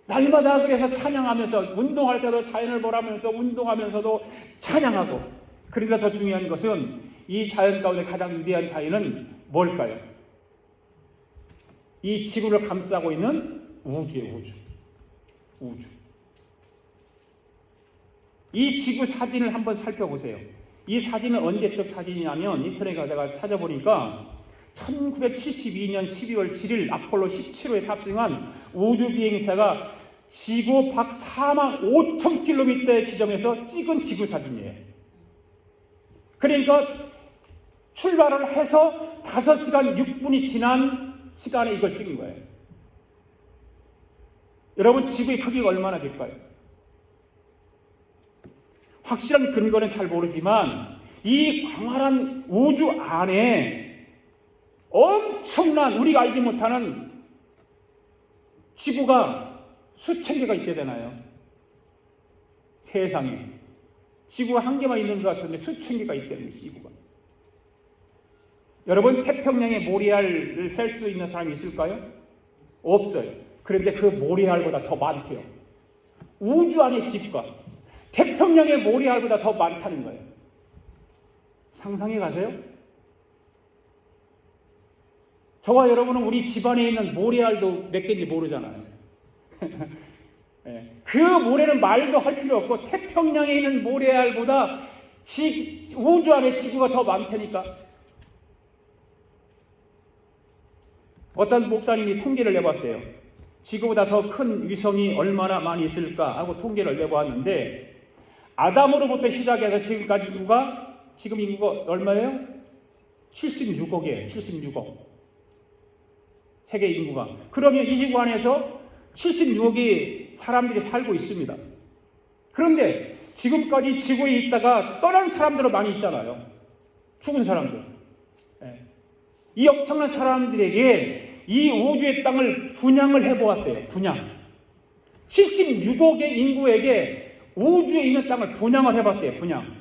날마다 그래서 찬양하면서, 운동할 때도 자연을 보라면서 운동하면서도 찬양하고. 그러니까 더 중요한 것은 이 자연 가운데 가장 위대한 자연은 뭘까요? 이 지구를 감싸고 있는 우주의 우주. 이 지구 사진을 한번 살펴보세요. 이 사진은 언제적 사진이냐면, 인터넷에 가다가 찾아보니까 1972년 12월 7일 아폴로 17호에 탑승한 우주비행사가 지구 밖 45,000km의 지점에서 찍은 지구 사진이에요. 그러니까 출발을 해서 5시간 6분이 지난 시간에 이걸 찍은 거예요. 여러분, 지구의 크기가 얼마나 될까요? 확실한 근거는 잘 모르지만 이 광활한 우주 안에 엄청난, 우리가 알지 못하는 지구가 수천 개가 있게 되나요? 세상에 지구가 한 개만 있는 것 같은데 수천 개가 있다는 지구가. 여러분, 태평양의 모래알을 셀 수 있는 사람이 있을까요? 없어요. 그런데 그 모래알보다 더 많대요. 우주 안의 지구가 태평양의 모래알보다 더 많다는 거예요. 상상해 가세요? 저와 여러분은 우리 집안에 있는 모래알도 몇 개인지 모르잖아요. 네. 그 모래는 말도 할 필요 없고 태평양에 있는 모래알보다 우주 안에 지구가 더 많다니까. 어떤 목사님이 통계를 내봤대요. 지구보다 더 큰 위성이 얼마나 많이 있을까 하고 통계를 내보았는데, 아담으로부터 시작해서 지금까지 지금 인구가 얼마예요? 76억이에요. 76억. 세계 인구가. 그러면 이 지구 안에서 76억의 사람들이 살고 있습니다. 그런데 지금까지 지구에 있다가 떠난 사람들은 많이 있잖아요. 죽은 사람들. 이 엄청난 사람들에게 이 우주의 땅을 분양을 해보았대요. 분양. 76억의 인구에게 우주에 있는 땅을 분양을 해봤대요. 분양.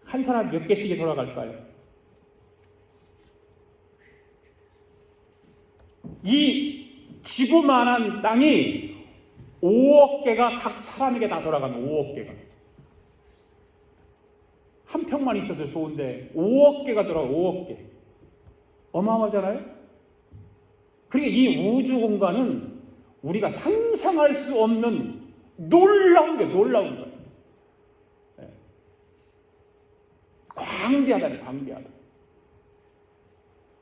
한 사람 몇 개씩이 돌아갈까요? 이 지구만한 땅이 5억 개가 각 사람에게 다 돌아가는 5억 개가. 한 평만 있어도 좋은데 5억 개가 돌아가. 5억 개. 어마어마하잖아요? 그러니까 이 우주 공간은 우리가 상상할 수 없는 놀라운 거예요. 네. 광대하다.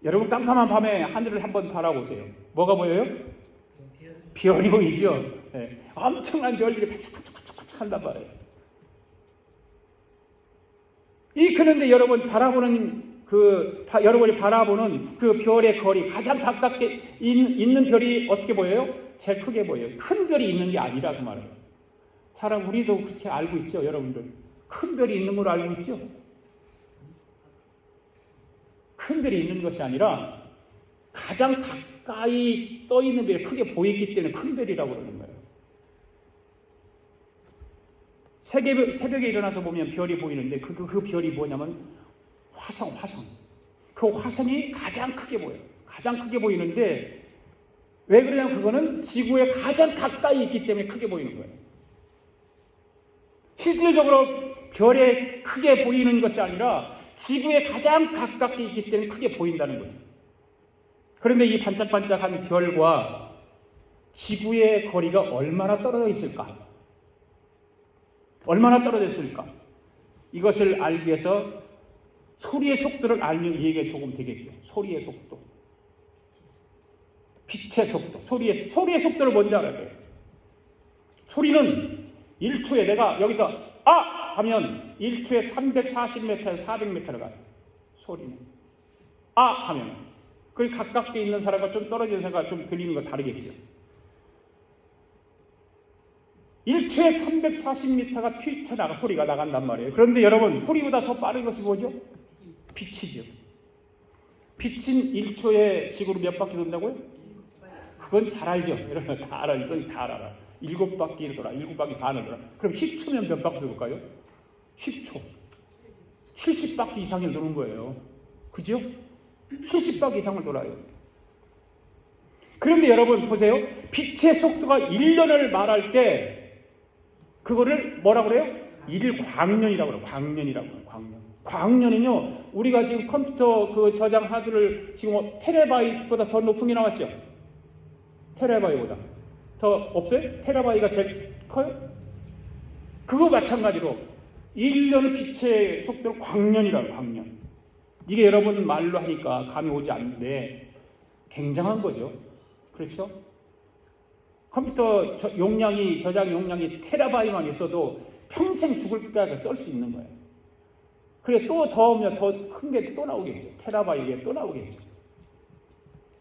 여러분, 깜깜한 밤에 하늘을 한번 바라보세요. 뭐가 보여요? 별이 보이죠? 네. 엄청난 별들이 반짝반짝 한단 말이에요. 그런데 여러분이 바라보는 그 별의 거리, 가장 가깝게 있는 별이 어떻게 보여요? 제일 크게 보여요. 큰 별이 있는 게 아니라 그 말이에요. 우리도 그렇게 알고 있죠, 여러분들. 큰 별이 있는 걸 알고 있죠? 큰 별이 있는 것이 아니라 가장 가까이 떠 있는 별이 크게 보이기 때문에 큰 별이라고 그러는 거예요. 새벽에 일어나서 보면 별이 보이는데 그 별이 뭐냐면 화성. 그 화성이 가장 크게 보여요. 가장 크게 보이는데 왜 그러냐면 그거는 지구에 가장 가까이 있기 때문에 크게 보이는 거예요. 실질적으로 별에 크게 보이는 것이 아니라 지구에 가장 가깝게 있기 때문에 크게 보인다는 거죠. 그런데 이 반짝반짝한 별과 지구의 거리가 얼마나 떨어져 있을까? 얼마나 떨어져 있을까? 이것을 알기 위해서 소리의 속도를 알면 이해가 조금 되겠죠. 소리의 속도. 빛의 속도. 소리의 속도를 먼저 알아야 돼요. 소리는 1초에 내가 여기서 아! 하면 1초에 340m에서 400m를 가요. 소리는. 아! 하면. 그 가깝게 있는 사람과 좀 떨어진 사람과 좀 들리는 거 다르겠죠. 1초에 340m가 튀쳐나가 소리가 나간단 말이에요. 그런데 여러분 소리보다 더 빠른 것이 뭐죠? 빛이죠. 빛은 1초에 지구로 몇 바퀴 돈다고요? 그건 잘 알죠. 여러분 다 알아요. 이건 다 알아. 7바퀴를 돌아. 7바퀴 반을 돌아. 그럼 10초면 몇 바퀴 돌까요? 10초. 70바퀴 이상을 도는 거예요. 그죠? 70바퀴 이상을 돌아요. 그런데 여러분 보세요. 빛의 속도가 1년을 말할 때 그거를 뭐라고 그래요? 1광년이라고 그래요. 광년이라고 그래요. 광년은요. 우리가 지금 컴퓨터 그 저장 하드를 지금 테라바이트보다 더 높은 게 나왔죠? 테라바이트보다. 더 없어요? 테라바이트가 제일 커요? 그거 마찬가지로 1년의 빛의 속도를 광년이라고 광년. 이게 여러분 말로 하니까 감이 오지 않는데 굉장한 거죠. 그렇죠? 컴퓨터 용량이 저장 용량이 테라바이트만 있어도 평생 죽을 때까지 쓸 수 있는 거예요. 그래 또 더 오면 더 큰 게 또 나오겠죠. 테라바이트에 또 나오겠죠.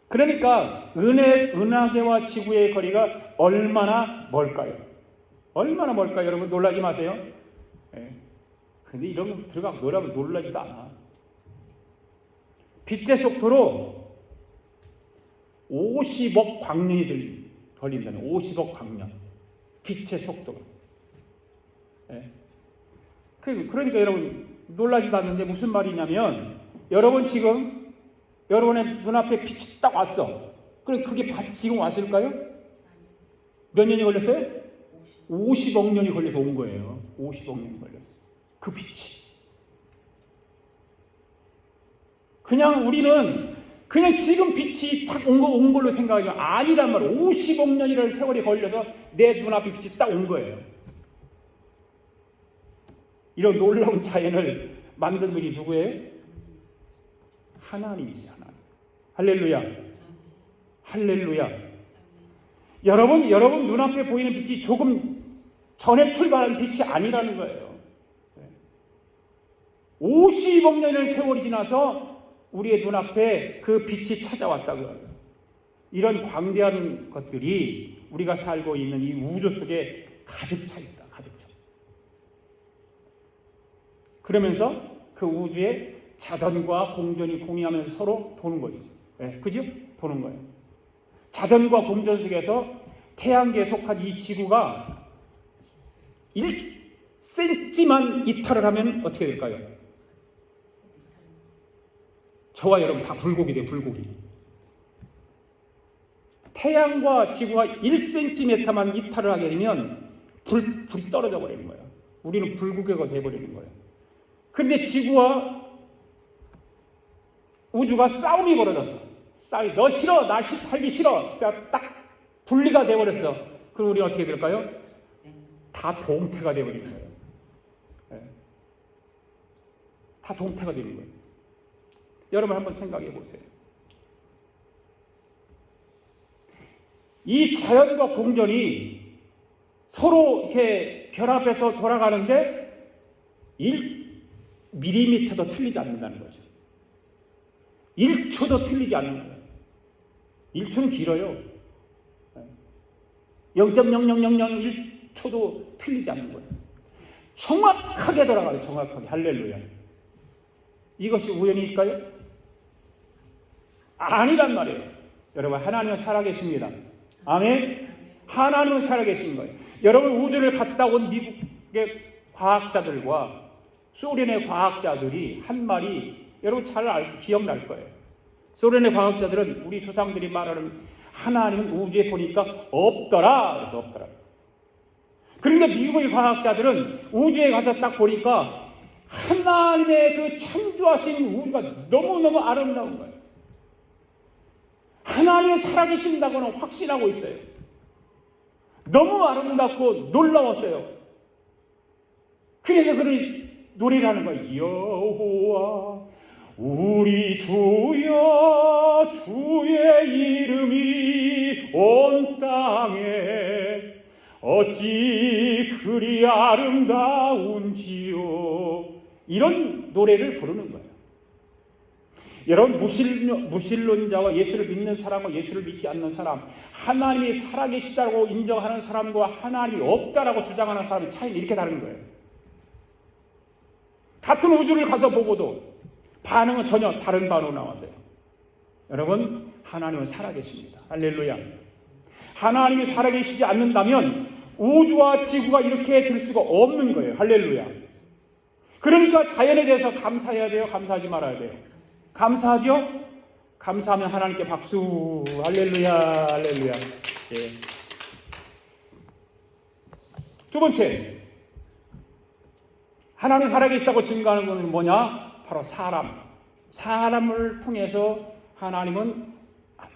그러니까 은하계와 지구의 거리가 얼마나 멀까요? 얼마나 멀까요? 여러분 놀라지 마세요. 예. 근데 이런 거 들어가고 놀라면 놀라지도 않아. 빛의 속도로 50억 광년이 걸린다는 50억 광년. 빛의 속도가. 예. 그러니까 여러분 놀라지도 않는데 무슨 말이냐면 여러분 지금 여러분의 눈앞에 빛이 딱 왔어. 그럼 그게 지금 왔을까요? 몇 년이 걸렸어요? 50억 년이 걸려서 온 거예요. 50억 년이 걸려서. 그 빛이. 그냥 우리는 그냥 지금 빛이 딱 온 걸로 생각하면 아니란 말이에요. 50억 년이라는 세월이 걸려서 내 눈앞에 빛이 딱 온 거예요. 이런 놀라운 자연을 만든 분이 누구예요? 하나님이지, 하나님. 할렐루야. 할렐루야. 여러분 눈앞에 보이는 빛이 조금 전에 출발한 빛이 아니라는 거예요. 50억 년의 세월이 지나서 우리의 눈앞에 그 빛이 찾아왔다고요. 이런 광대한 것들이 우리가 살고 있는 이 우주 속에 가득 차 있다. 가득 차. 그러면서 그 우주에 자전과 공전이 공유하면서 서로 도는 거죠. 네, 그죠? 도는 거예요. 자전과 공전 속에서 태양계에 속한 이 지구가 1cm만 이탈을 하면 어떻게 될까요? 저와 여러분 다 불고기 돼요. 불고기. 태양과 지구가 1cm만 이탈을 하게 되면 불이 떨어져 버리는 거예요. 우리는 불고기가 돼버리는 거예요. 그런데 지구와 우주가 싸움이 벌어졌어. 싸움이 너 싫어, 나 살기 싫어. 그러니까 딱 분리가 돼버렸어. 그럼 우리는 어떻게 될까요? 다 동태가 돼버리는 거예요. 네. 다 동태가 되는 거예요. 여러분 한번 생각해 보세요. 이 자연과 공전이 서로 이렇게 결합해서 돌아가는데 1mm도 틀리지 않는다는 거죠. 1초도 틀리지 않는 거예요. 1초는 길어요. 0.0001초도 틀리지 않는 거예요. 정확하게 돌아가요. 정확하게. 할렐루야. 이것이 우연일까요? 아니란 말이에요. 여러분 하나님은 살아계십니다. 아멘. 하나님은 살아계신 거예요. 여러분 우주를 갔다 온 미국의 과학자들과 소련의 과학자들이 한 말이 여러분 잘 기억날 거예요. 소련의 과학자들은 우리 조상들이 말하는 하나님은 우주에 보니까 없더라. 그래서 없더라. 그런데 미국의 과학자들은 우주에 가서 딱 보니까 하나님의 그 창조하신 우주가 너무너무 아름다운 거예요. 하나님이 살아계신다고는 확신하고 있어요. 너무 아름답고 놀라웠어요. 그래서 그런 노래를 하는 거예요. 여호와 우리 주여 주의 이름이 온 땅에 어찌 그리 아름다운지요. 이런 노래를 부르는 거예요. 여러분, 무신론자와 예수를 믿는 사람과 예수를 믿지 않는 사람, 하나님이 살아계시다고 인정하는 사람과 하나님이 없다라고 주장하는 사람의 차이는 이렇게 다른 거예요. 같은 우주를 가서 보고도 반응은 전혀 다른 반응으로 나왔어요. 여러분, 하나님은 살아계십니다. 할렐루야. 하나님이 살아계시지 않는다면 우주와 지구가 이렇게 될 수가 없는 거예요. 할렐루야. 그러니까 자연에 대해서 감사해야 돼요? 감사하지 말아야 돼요? 감사하죠? 감사하면 하나님께 박수. 할렐루야, 할렐루야. 예. 두 번째, 하나님이 살아계시다고 증거하는 것은 뭐냐? 바로 사람을 통해서 하나님은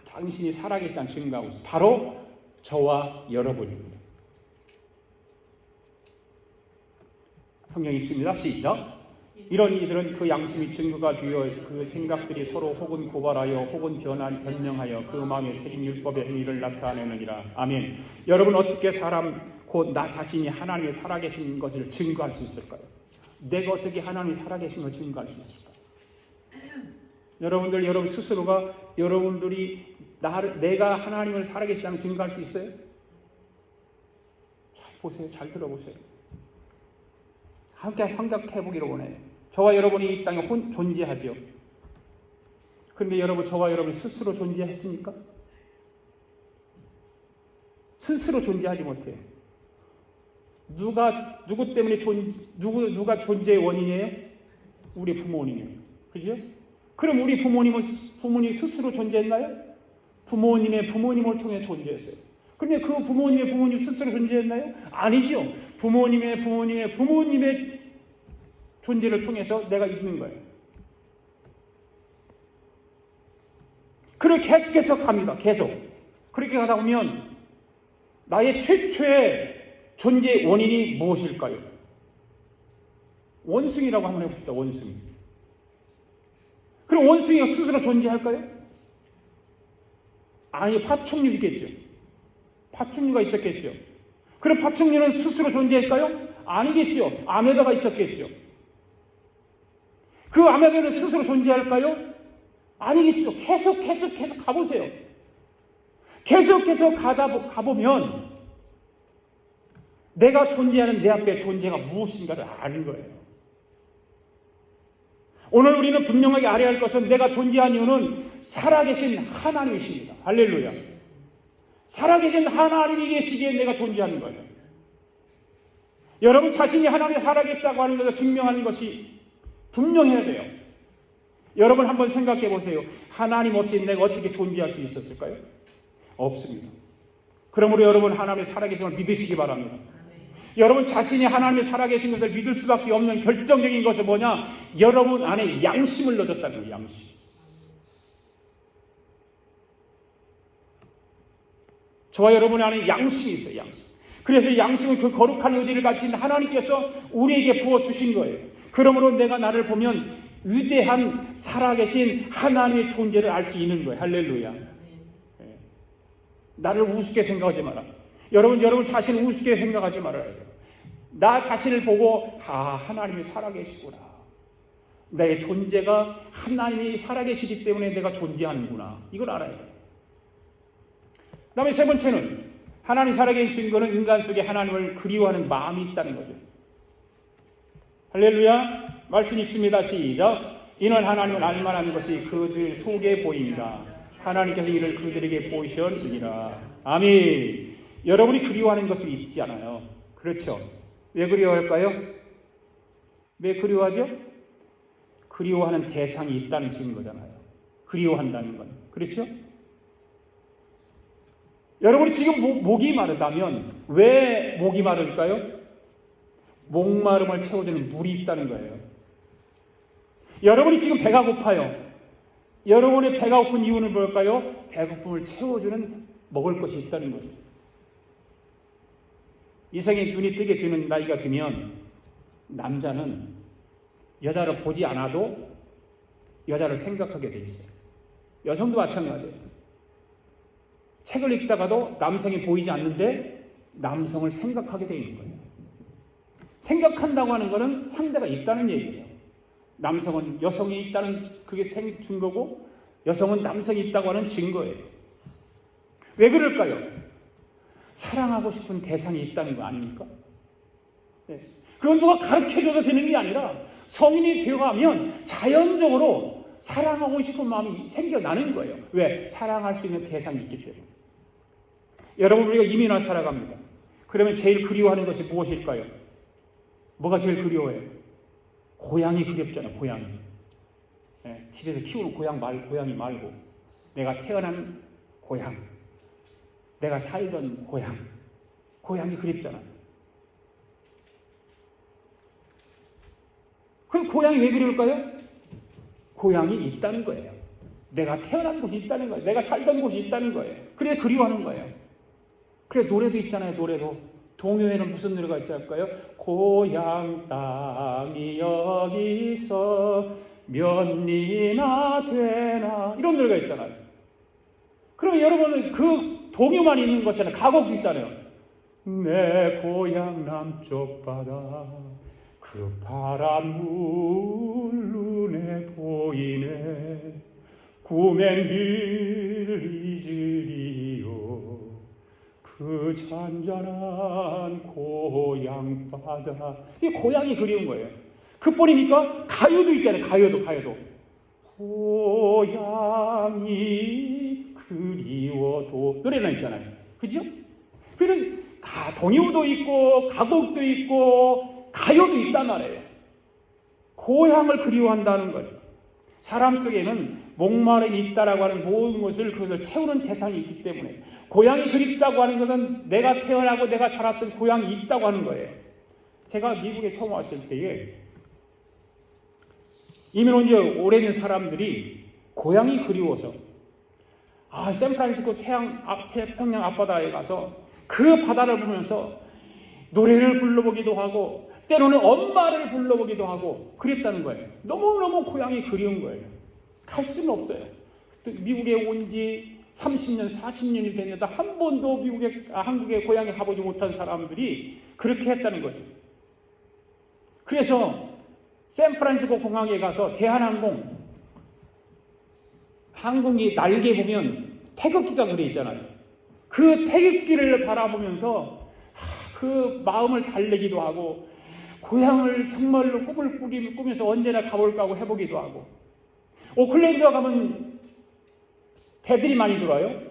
당신이 살아계시다는 증거하고 있어요. 바로 저와 여러분입니다. 성경이 있습니다. 시작. 이런 이들은 그 양심이 증거가 되어 그 생각들이 서로 혹은 고발하여 혹은 변명하여 그 마음에 새긴 율법의 행위를 나타내느니라. 아멘. 여러분, 어떻게 사람 곧 나 자신이 하나님이 살아계신 것을 증거할 수 있을까요? 내가 어떻게 하나님이 살아계신 것을 증거할 수 있을까요? 여러분 스스로가 여러분들이 내가 하나님을 살아계시다는 증거할 수 있어요? 잘 보세요. 잘 들어보세요. 함께 생각해 보기로 원해요. 저와 여러분이 이 땅에 존재하죠. 그런데 여러분, 저와 여러분이 스스로 존재했습니까? 스스로 존재하지 못해요. 누구 때문에 누가 존재의 원인이에요? 우리 부모님이에요. 그죠? 그럼 우리 부모님 스스로 존재했나요? 부모님을 통해 존재했어요. 그런데 그 부모님 스스로 존재했나요? 아니죠. 부모님의 존재를 통해서 내가 있는 거예요. 그렇게 계속해서 갑니다. 계속. 그렇게 가다 보면 나의 최초의 존재의 원인이 무엇일까요? 원숭이라고 한번 해봅시다. 원숭이. 그럼 원숭이가 스스로 존재할까요? 아니, 파충류겠죠. 파충류가 있었겠죠. 그럼 파충류는 스스로 존재할까요? 아니겠죠. 아메바가 있었겠죠. 그 아메바는 스스로 존재할까요? 아니겠죠. 계속 가보세요. 계속 가보면 내가 존재하는 내 앞에 존재가 무엇인가를 아는 거예요. 오늘 우리는 분명하게 알아야 할 것은 내가 존재한 이유는 살아계신 하나님이십니다. 할렐루야. 살아계신 하나님이 계시기에 내가 존재하는 거예요. 여러분 자신이 하나님이 살아계시다고 하는 것을 증명하는 것이 분명해야 돼요. 여러분 한번 생각해 보세요. 하나님 없이 내가 어떻게 존재할 수 있었을까요? 없습니다. 그러므로 여러분 하나님의 살아계심을 믿으시기 바랍니다. 여러분 자신이 하나님이 살아계신 것을 믿을 수밖에 없는 결정적인 것은 뭐냐? 여러분 안에 양심을 넣어줬다는 거예요. 양심. 저와 여러분 안에 양심이 있어요. 양심. 그래서 양심은 그 거룩한 의지를 가진 하나님께서 우리에게 부어주신 거예요. 그러므로 내가 나를 보면 위대한 살아계신 하나님의 존재를 알 수 있는 거예요. 할렐루야. 나를 우습게 생각하지 마라. 여러분 자신을 우습게 생각하지 말아야 돼요. 나 자신을 보고 하나님이 살아계시구나. 내 존재가 하나님이 살아계시기 때문에 내가 존재하는구나. 이걸 알아야 돼요. 그 다음에 세 번째는 하나님 살아계신 증거는 인간 속에 하나님을 그리워하는 마음이 있다는 거죠. 할렐루야. 말씀 읽습니다. 시작. 이는 하나님을 알만한 것이 그들 속에 보입니다. 하나님께서 이를 그들에게 보이셨느니라. 아멘. 여러분이 그리워하는 것들이 있지 않아요? 그렇죠. 왜 그리워할까요? 왜 그리워하죠? 그리워하는 대상이 있다는 증거잖아요. 그리워한다는 건. 그렇죠? 여러분이 지금 목이 마르다면 왜 목이 마를까요? 목마름을 채워주는 물이 있다는 거예요. 여러분이 지금 배가 고파요. 여러분의 배가 고픈 이유는 뭘까요? 배고픔을 채워주는 먹을 것이 있다는 거죠. 이성이 눈이 뜨게 되는 나이가 되면 남자는 여자를 보지 않아도 여자를 생각하게 돼 있어요. 여성도 마찬가지예요. 책을 읽다가도 남성이 보이지 않는데 남성을 생각하게 돼 있는 거예요. 생각한다고 하는 것은 상대가 있다는 얘기예요. 남성은 여성이 있다는 그게 증거고 여성은 남성이 있다고 하는 증거예요. 왜 그럴까요? 사랑하고 싶은 대상이 있다는 거 아닙니까? 네. 그건 누가 가르쳐줘서 되는 게 아니라 성인이 되어가면 자연적으로 사랑하고 싶은 마음이 생겨나는 거예요. 왜? 사랑할 수 있는 대상이 있기 때문에. 여러분, 우리가 이민 와 살아갑니다. 그러면 제일 그리워하는 것이 무엇일까요? 뭐가 제일 그리워해요? 고향이 그립잖아요. 고향이. 네, 집에서 키우는 고양이 말고 내가 태어난 고향, 내가 살던 고향이 그립잖아요. 그 고향이 왜 그리울까요? 고향이 있다는 거예요. 내가 태어난 곳이 있다는 거예요. 내가 살던 곳이 있다는 거예요. 그래 그리워하는 거예요. 그래 노래도 있잖아요. 노래도. 동요에는 무슨 노래가 있을까요? 고향 땅이 여기서 몇 리나 되나 이런 노래가 있잖아요. 그럼 여러분은 그 동요만 있는 것이 아니라 가곡도 있잖아요. 내 고향 남쪽 바다 그 파란 물 눈에 보이네 구맹들 잊으리요 그 잔잔한 고향 바다. 이 고향이 그리운 거예요. 그뿐입니까? 가요도 있잖아요. 가요도. 고향이 그리워도 노래는 있잖아요. 그죠? 그런 동요도 있고 가곡도 있고 가요도 있단 말이에요. 고향을 그리워한다는 거예요. 사람 속에는 목마름이 있다라고 하는 모든 것을 그것을 채우는 대상이 있기 때문에 고향이 그립다고 하는 것은 내가 태어나고 내가 자랐던 고향이 있다고 하는 거예요. 제가 미국에 처음 왔을 때에 이민 온 지 오래된 사람들이 고향이 그리워서 샌프란시스코 태평양 앞바다에 가서 그 바다를 보면서 노래를 불러보기도 하고 때로는 엄마를 불러보기도 하고 그랬다는 거예요. 너무너무 고향이 그리운 거예요. 갈 수는 없어요. 미국에 온 지 30년, 40년이 됐는데 한 번도 한국에 고향에 가보지 못한 사람들이 그렇게 했다는 거죠. 그래서 샌프란시스코 공항에 가서 대한항공 항공기 날개 보면 태극기가 그려 있잖아요. 그 태극기를 바라보면서 그 마음을 달래기도 하고 고향을 정말로 꿈을 꾸면서 언제나 가볼까 하고 해보기도 하고 오클랜드에 가면 배들이 많이 들어와요.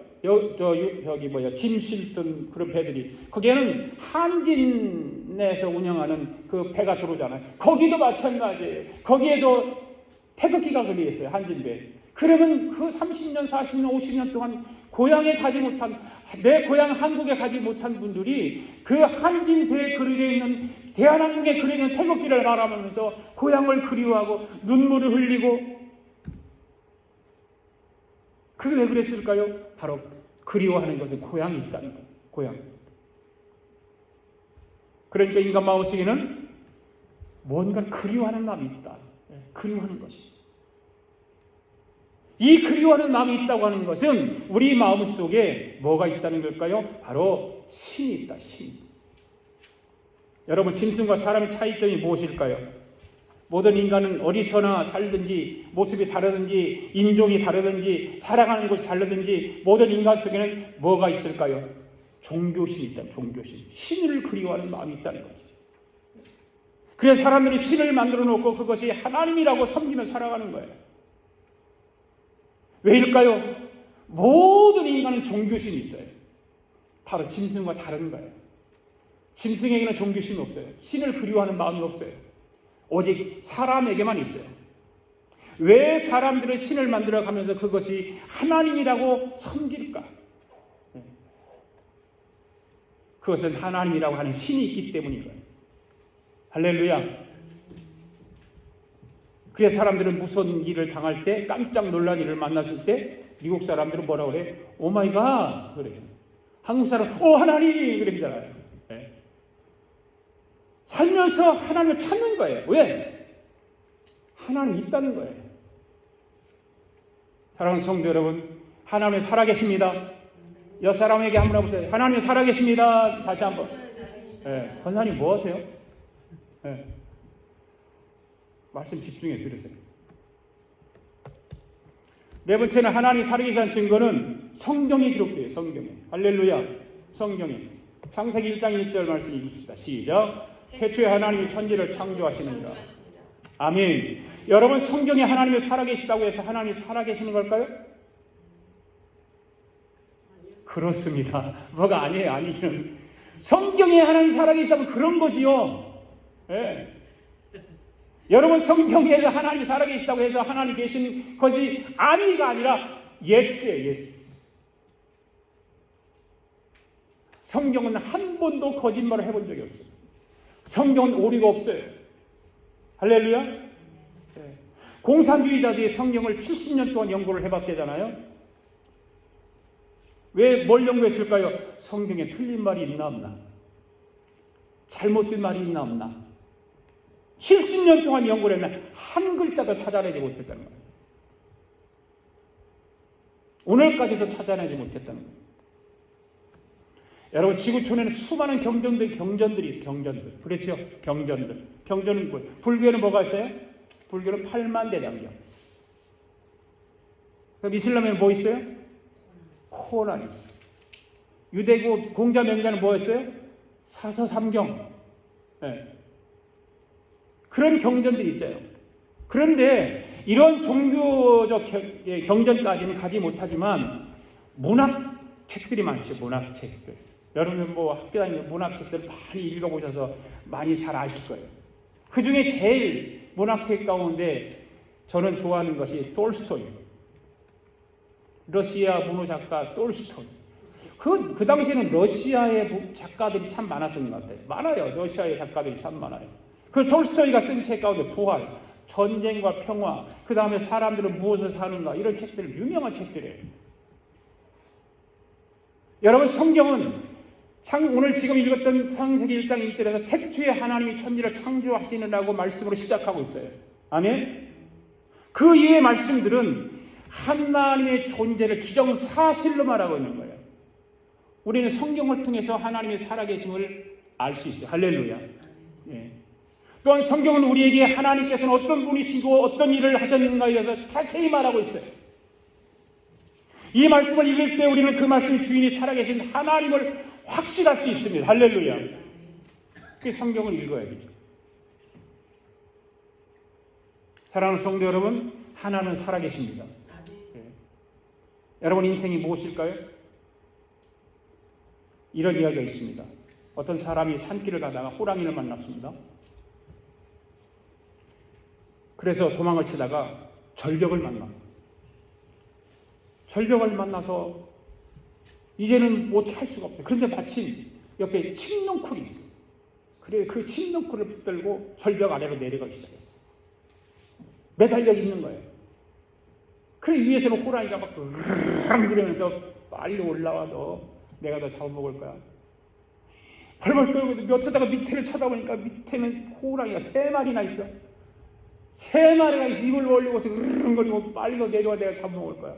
짐 실던 그런 배들이. 거기에는 한진에서 운영하는 그 배가 들어오잖아요. 거기도 마찬가지예요. 거기에도 태극기가 걸려 있어요. 한진배. 그러면 그 30년, 40년, 50년 동안 고향에 가지 못한, 내 고향 한국에 가지 못한 분들이 그 한진배에 그려져 있는 대한항공에 그려져 있는 태극기를 바라보면서 고향을 그리워하고 눈물을 흘리고 그게 왜 그랬을까요? 바로 그리워하는 것은 고향이 있다는 거예요. 고향. 그러니까 인간 마음속에는 뭔가 그리워하는 마음이 있다. 그리워하는 것이. 이 그리워하는 마음이 있다고 하는 것은 우리 마음속에 뭐가 있다는 걸까요? 바로 신이 있다. 신. 여러분, 짐승과 사람의 차이점이 무엇일까요? 모든 인간은 어디서나 살든지 모습이 다르든지 인종이 다르든지 살아가는 곳이 다르든지 모든 인간 속에는 뭐가 있을까요? 종교심이 있다. 종교심. 신을 그리워하는 마음이 있다는 거죠. 그래서 사람들이 신을 만들어 놓고 그것이 하나님이라고 섬기며 살아가는 거예요. 왜일까요? 모든 인간은 종교심이 있어요. 바로 짐승과 다른 거예요. 짐승에게는 종교심이 없어요. 신을 그리워하는 마음이 없어요. 오직 사람에게만 있어요. 왜 사람들은 신을 만들어가면서 그것이 하나님이라고 섬길까? 그것은 하나님이라고 하는 신이 있기 때문인 거예요. 할렐루야. 그래서 사람들은 무서운 일을 당할 때, 깜짝 놀란 일을 만났을 때 미국 사람들은 뭐라고 그래? 오 마이 갓 그래. 한국 사람 오 하나님 그러잖아요. 네. 살면서 하나님을 찾는 거예요. 왜? 하나님 있다는 거예요. 사랑하는 성도 여러분, 하나님이 살아계십니다. 옆 사람에게 한번 해보세요. 하나님이 살아계십니다. 다시 한번. 네. 권사님 뭐 하세요? 네. 말씀 집중해 들으세요. 네 번째는 하나님이 살아계시다는 증거는 성경에 기록돼요. 성경에. 할렐루야. 성경에. 창세기 1장 1절 말씀 읽으십시다. 시작. 태초에 하나님이 천지를 창조하시느니라. 아멘. 여러분, 성경에 하나님이 살아계시다고 해서 하나님이 살아계시는 걸까요? 그렇습니다. 뭐가 아니에요. 아니기는. 성경에 하나님이 살아계시다면 그런 거지요. 예. 여러분, 성경에 하나님이 살아계시다고 해서 하나님 계신 것이 아니가 아니라 예스예요. 예스. 성경은 한 번도 거짓말을 해본 적이 없어요. 성경은 오류가 없어요. 할렐루야. 네. 공산주의자들이 성경을 70년 동안 연구를 해봤대잖아요. 왜 뭘 연구했을까요? 성경에 틀린 말이 있나 없나? 잘못된 말이 있나 없나? 70년 동안 연구를 했는데 한 글자도 찾아내지 못했다는 거예요. 오늘까지도 찾아내지 못했다는 거예요. 여러분, 지구촌에는 수많은 경전들이 있어요. 경전들. 그렇죠? 경전들. 경전은 뭐예요? 불교에는 뭐가 있어요? 불교는 8만 대장경. 그럼 이슬람에는 뭐 있어요? 코란이죠. 유대교 공자 명자는 뭐였어요? 사서삼경. 네. 그런 경전들이 있잖아요. 그런데 이런 종교적 경전까지는 가지 못하지만 문학책들이 많죠. 문학책들. 여러분 뭐 학교 다니면 문학책들 많이 읽어보셔서 많이 잘 아실 거예요. 그 중에 제일 문학책 가운데 저는 좋아하는 것이 톨스토이. 러시아 문호 작가 톨스토이. 그 당시에는 러시아의 작가들이 참 많았던 것 같아요. 많아요. 러시아의 작가들이 참 많아요. 그 톨스토이가 쓴 책 가운데 부활, 전쟁과 평화, 그 다음에 사람들은 무엇을 사는가 이런 책들 유명한 책들이에요. 여러분, 성경은 오늘 지금 읽었던 창세기 1장 1절에서 태초에 하나님이 천지를 창조하시느라고 말씀으로 시작하고 있어요. 아멘? 그 이후의 말씀들은 하나님의 존재를 기정사실로 말하고 있는 거예요. 우리는 성경을 통해서 하나님의 살아계심을 알 수 있어요. 할렐루야. 예. 또한 성경은 우리에게 하나님께서는 어떤 분이시고 어떤 일을 하셨는가에 대해서 자세히 말하고 있어요. 이 말씀을 읽을 때 우리는 그 말씀 주인이 살아계신 하나님을 확신할 수 있습니다. 할렐루야. 그 성경을 읽어야 되죠. 사랑하는 성도 여러분, 하나님은 살아계십니다. 네. 여러분 인생이 무엇일까요? 이런 이야기가 있습니다. 어떤 사람이 산길을 가다가 호랑이를 만났습니다. 그래서 도망을 치다가 절벽을 만나서 이제는 어떻게 할 수가 없어요. 그런데 마침 옆에 칡넝쿨이 있어요. 그래 그 칡넝쿨을 붙들고 절벽 아래로 내려가기 시작했어요. 매달려 있는 거예요. 그래 위에서는 호랑이가 막 그러면서 빨리 올라와, 내가 너 잡아먹을 거야. 벌벌 떨고 몇 하다가 밑에를 쳐다보니까 밑에는 호랑이가 3마리나 있어. 3마리가 입을 벌리고서 으르렁거리고 빨리 너 내려와, 내가 잡아먹을 거야.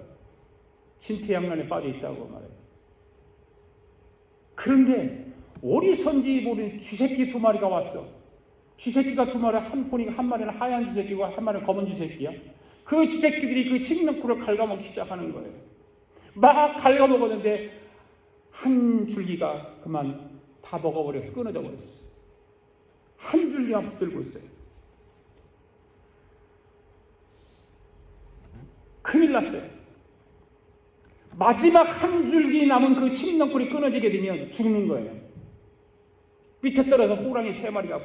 신태양난에 빠져 있다고 말해요. 그런데 어디선지 모르는 쥐새끼 2마리가 왔어. 쥐새끼가 2마리, 한 마리는 하얀 쥐새끼고 한 마리는 검은 쥐새끼야. 그 쥐새끼들이 그 칡넝쿨을 갉아먹기 시작하는 거예요. 막 갉아먹었는데 한 줄기가 그만 다 먹어버려서 끊어져 버렸어요. 한 줄기만 붙들고 있어요. 큰일 났어요. 마지막 한 줄기 남은 그 칡넝쿨이 끊어지게 되면 죽는 거예요. 밑에 떨어져 호랑이 3마리가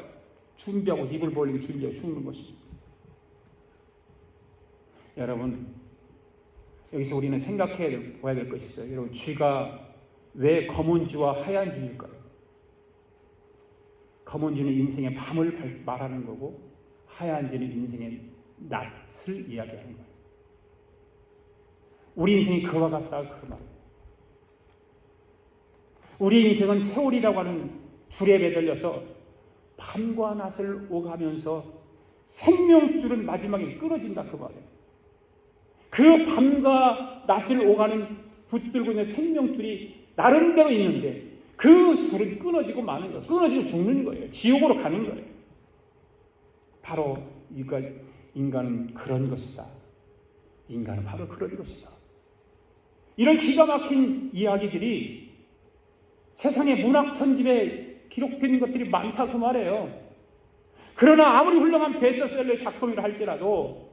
준비하고 입을 벌리고 준비하고 죽는 것입니다. 여러분, 여기서 우리는 생각해야 봐야 될 것이 있어요. 여러분, 쥐가 왜 검은 쥐와 하얀 쥐일까요? 검은지는 인생의 밤을 말하는 거고 하얀지는 인생의 낮을 이야기하는 거예요. 우리 인생이 그와 같다 그 말이에요. 우리 인생은 세월이라고 하는 줄에 매달려서 밤과 낮을 오가면서 생명줄은 마지막에 끊어진다 그 말이에요. 그 밤과 낮을 오가는 붙들고 있는 생명줄이 나름대로 있는데 그 줄은 끊어지고 마는 거예요. 끊어지고 죽는 거예요. 지옥으로 가는 거예요. 바로 인간은 그런 것이다. 인간은 바로 그런 것이다. 이런 기가 막힌 이야기들이 세상의 문학 천집에 기록된 것들이 많다 그 말이에요. 그러나 아무리 훌륭한 베스트셀러의 작품이라 할지라도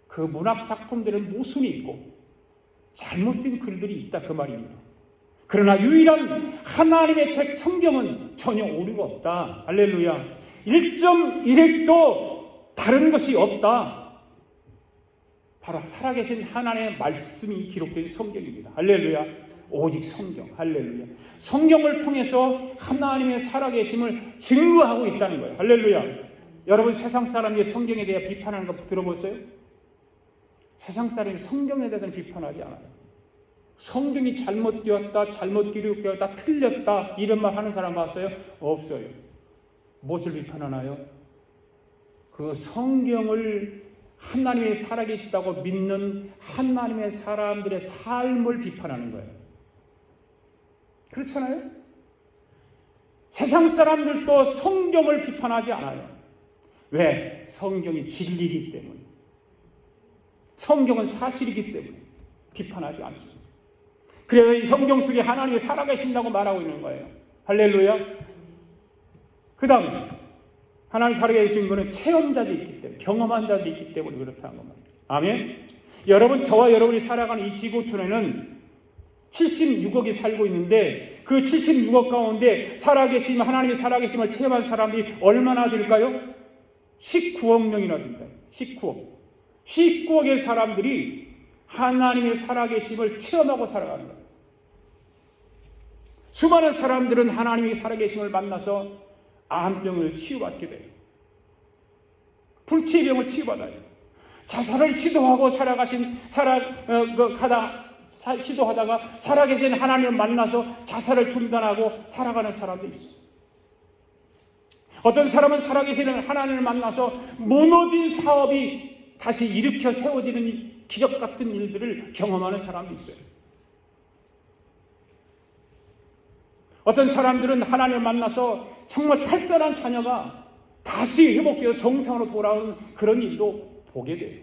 그 문학 작품들은 모순이 있고 잘못된 글들이 있다 그 말입니다. 그러나 유일한 하나님의 책 성경은 전혀 오류가 없다. 할렐루야. 1.1핵도 다른 것이 없다. 바로 살아계신 하나님의 말씀이 기록된 성경입니다. 할렐루야. 오직 성경. 할렐루야. 성경을 통해서 하나님의 살아계심을 증거하고 있다는 거예요. 할렐루야. 여러분 세상 사람이 성경에 대해 비판하는 거 들어보세요? 세상 사람이 성경에 대해서는 비판하지 않아요. 성경이 잘못되었다, 잘못 기록되었다, 틀렸다 이런 말 하는 사람 봤어요? 없어요. 무엇을 비판하나요? 그 성경을 하나님의 살아계시다고 믿는 하나님의 사람들의 삶을 비판하는 거예요. 그렇잖아요? 세상 사람들도 성경을 비판하지 않아요. 왜? 성경이 진리이기 때문에. 성경은 사실이기 때문에 비판하지 않습니다. 그래서 이 성경 속에 하나님이 살아계신다고 말하고 있는 거예요. 할렐루야. 그 다음에 하나님 살아계신 것은 체험자들이 있기 때문에, 경험한 자들이 있기 때문에 그렇다는 겁니다. 아멘. 여러분, 저와 여러분이 살아가는 이 지구촌에는 76억이 살고 있는데 그 76억 가운데 살아계심, 하나님의 살아계심을 체험한 사람들이 얼마나 될까요? 19억 명이나 된다. 19억의 사람들이 하나님의 살아계심을 체험하고 살아가는 거예요. 수많은 사람들은 하나님의 살아계심을 만나서 암병을 치유받게 돼요. 불치병을 치유받아요. 자살을 시도하고 시도하다가 살아계신 하나님을 만나서 자살을 중단하고 살아가는 사람도 있어요. 어떤 사람은 살아계신 하나님을 만나서 무너진 사업이 다시 일으켜 세워지는 기적 같은 일들을 경험하는 사람도 있어요. 어떤 사람들은 하나님을 만나서 정말 탈선한 자녀가 다시 회복되어 정상으로 돌아오는 그런 일도 보게 돼요.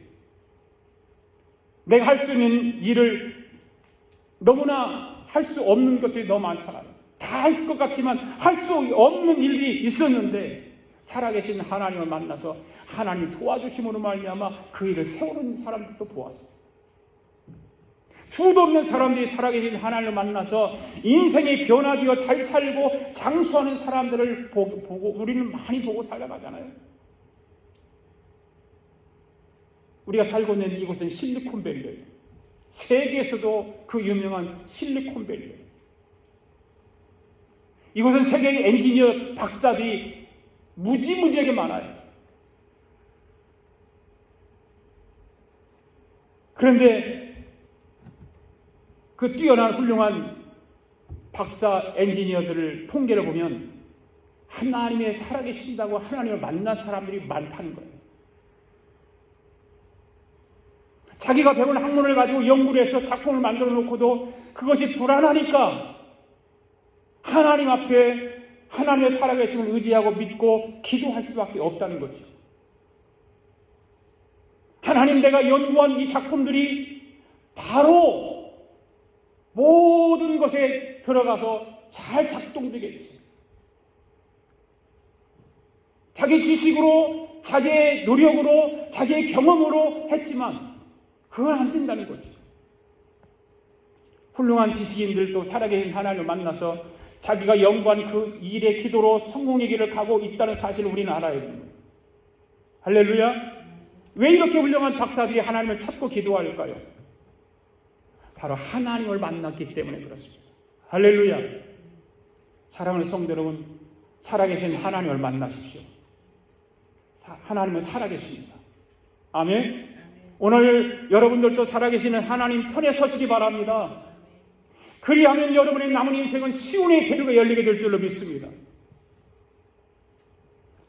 내가 할 수 있는 일을 너무나 할 수 없는 것들이 너무 많잖아요. 다 할 것 같지만 할 수 없는 일이 있었는데 살아계신 하나님을 만나서 하나님 도와주심으로 말미암아 그 일을 세우는 사람들도 보았어요. 수도 없는 사람들이 살아계신 하나님을 만나서 인생이 변화되어 잘 살고 장수하는 사람들을 보고 우리는 많이 보고 살아가잖아요. 우리가 살고 있는 이곳은 실리콘밸리예요. 세계에서도 그 유명한 실리콘밸리예요. 이곳은 세계의 엔지니어 박사들이 무지무지하게 많아요. 그런데 그 뛰어난 훌륭한 박사 엔지니어들을 통계를 보면 하나님의 살아계신다고 하나님을 만난 사람들이 많다는 거예요. 자기가 배운 학문을 가지고 연구를 해서 작품을 만들어 놓고도 그것이 불안하니까 하나님 앞에 하나님의 살아계심을 의지하고 믿고 기도할 수밖에 없다는 거죠. 하나님, 내가 연구한 이 작품들이 바로 모든 것에 들어가서 잘 작동되게 했어요. 자기 지식으로, 자기의 노력으로, 자기의 경험으로 했지만 그건 안 된다는 거죠. 훌륭한 지식인들도 살아계신 하나님을 만나서 자기가 연구한 그 일의 기도로 성공의 길을 가고 있다는 사실을 우리는 알아야 됩니다. 할렐루야. 왜 이렇게 훌륭한 박사들이 하나님을 찾고 기도할까요? 바로 하나님을 만났기 때문에 그렇습니다. 할렐루야. 사랑하는 성도 여러분, 살아계신 하나님을 만나십시오. 하나님은 살아계십니다. 아멘. 오늘 여러분들도 살아계시는 하나님 편에 서시기 바랍니다. 그리하면 여러분의 남은 인생은 시온의 대류가 열리게 될 줄로 믿습니다.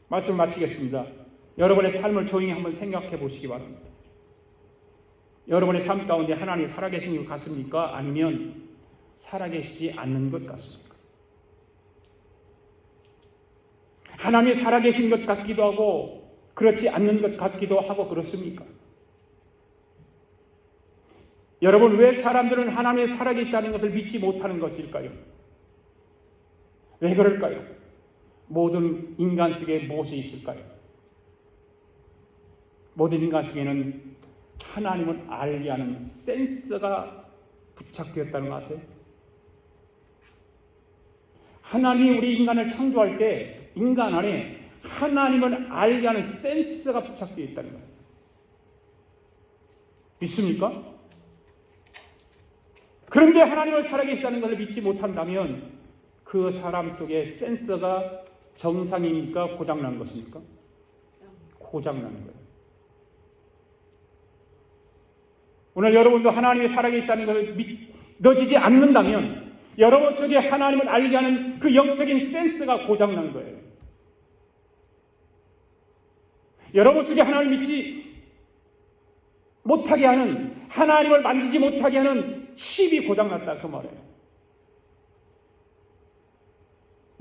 말씀 마치겠습니다. 여러분의 삶을 조용히 한번 생각해 보시기 바랍니다. 여러분의 삶 가운데 하나님이 살아계신 것 같습니까? 아니면 살아계시지 않는 것 같습니까? 하나님이 살아계신 것 같기도 하고 그렇지 않는 것 같기도 하고 그렇습니까? 여러분, 왜 사람들은 하나님이 살아계시다는 것을 믿지 못하는 것일까요? 왜 그럴까요? 모든 인간 속에 무엇이 있을까요? 모든 인간 속에는 하나님을 알게 하는 센서가 부착되었다는 거 아세요? 하나님이 우리 인간을 창조할 때 인간 안에 하나님을 알게 하는 센서가 부착되어 있다는 거예요. 믿습니까? 그런데 하나님을 살아계시다는 것을 믿지 못한다면 그 사람 속에 센서가 정상입니까? 고장난 것입니까? 고장난 거예요. 오늘 여러분도 하나님이 살아계시다는 것을 믿어지지 않는다면 여러분 속에 하나님을 알게 하는 그 영적인 센스가 고장난 거예요. 여러분 속에 하나님을 믿지 못하게 하는, 하나님을 만지지 못하게 하는 칩이 고장났다 그 말이에요.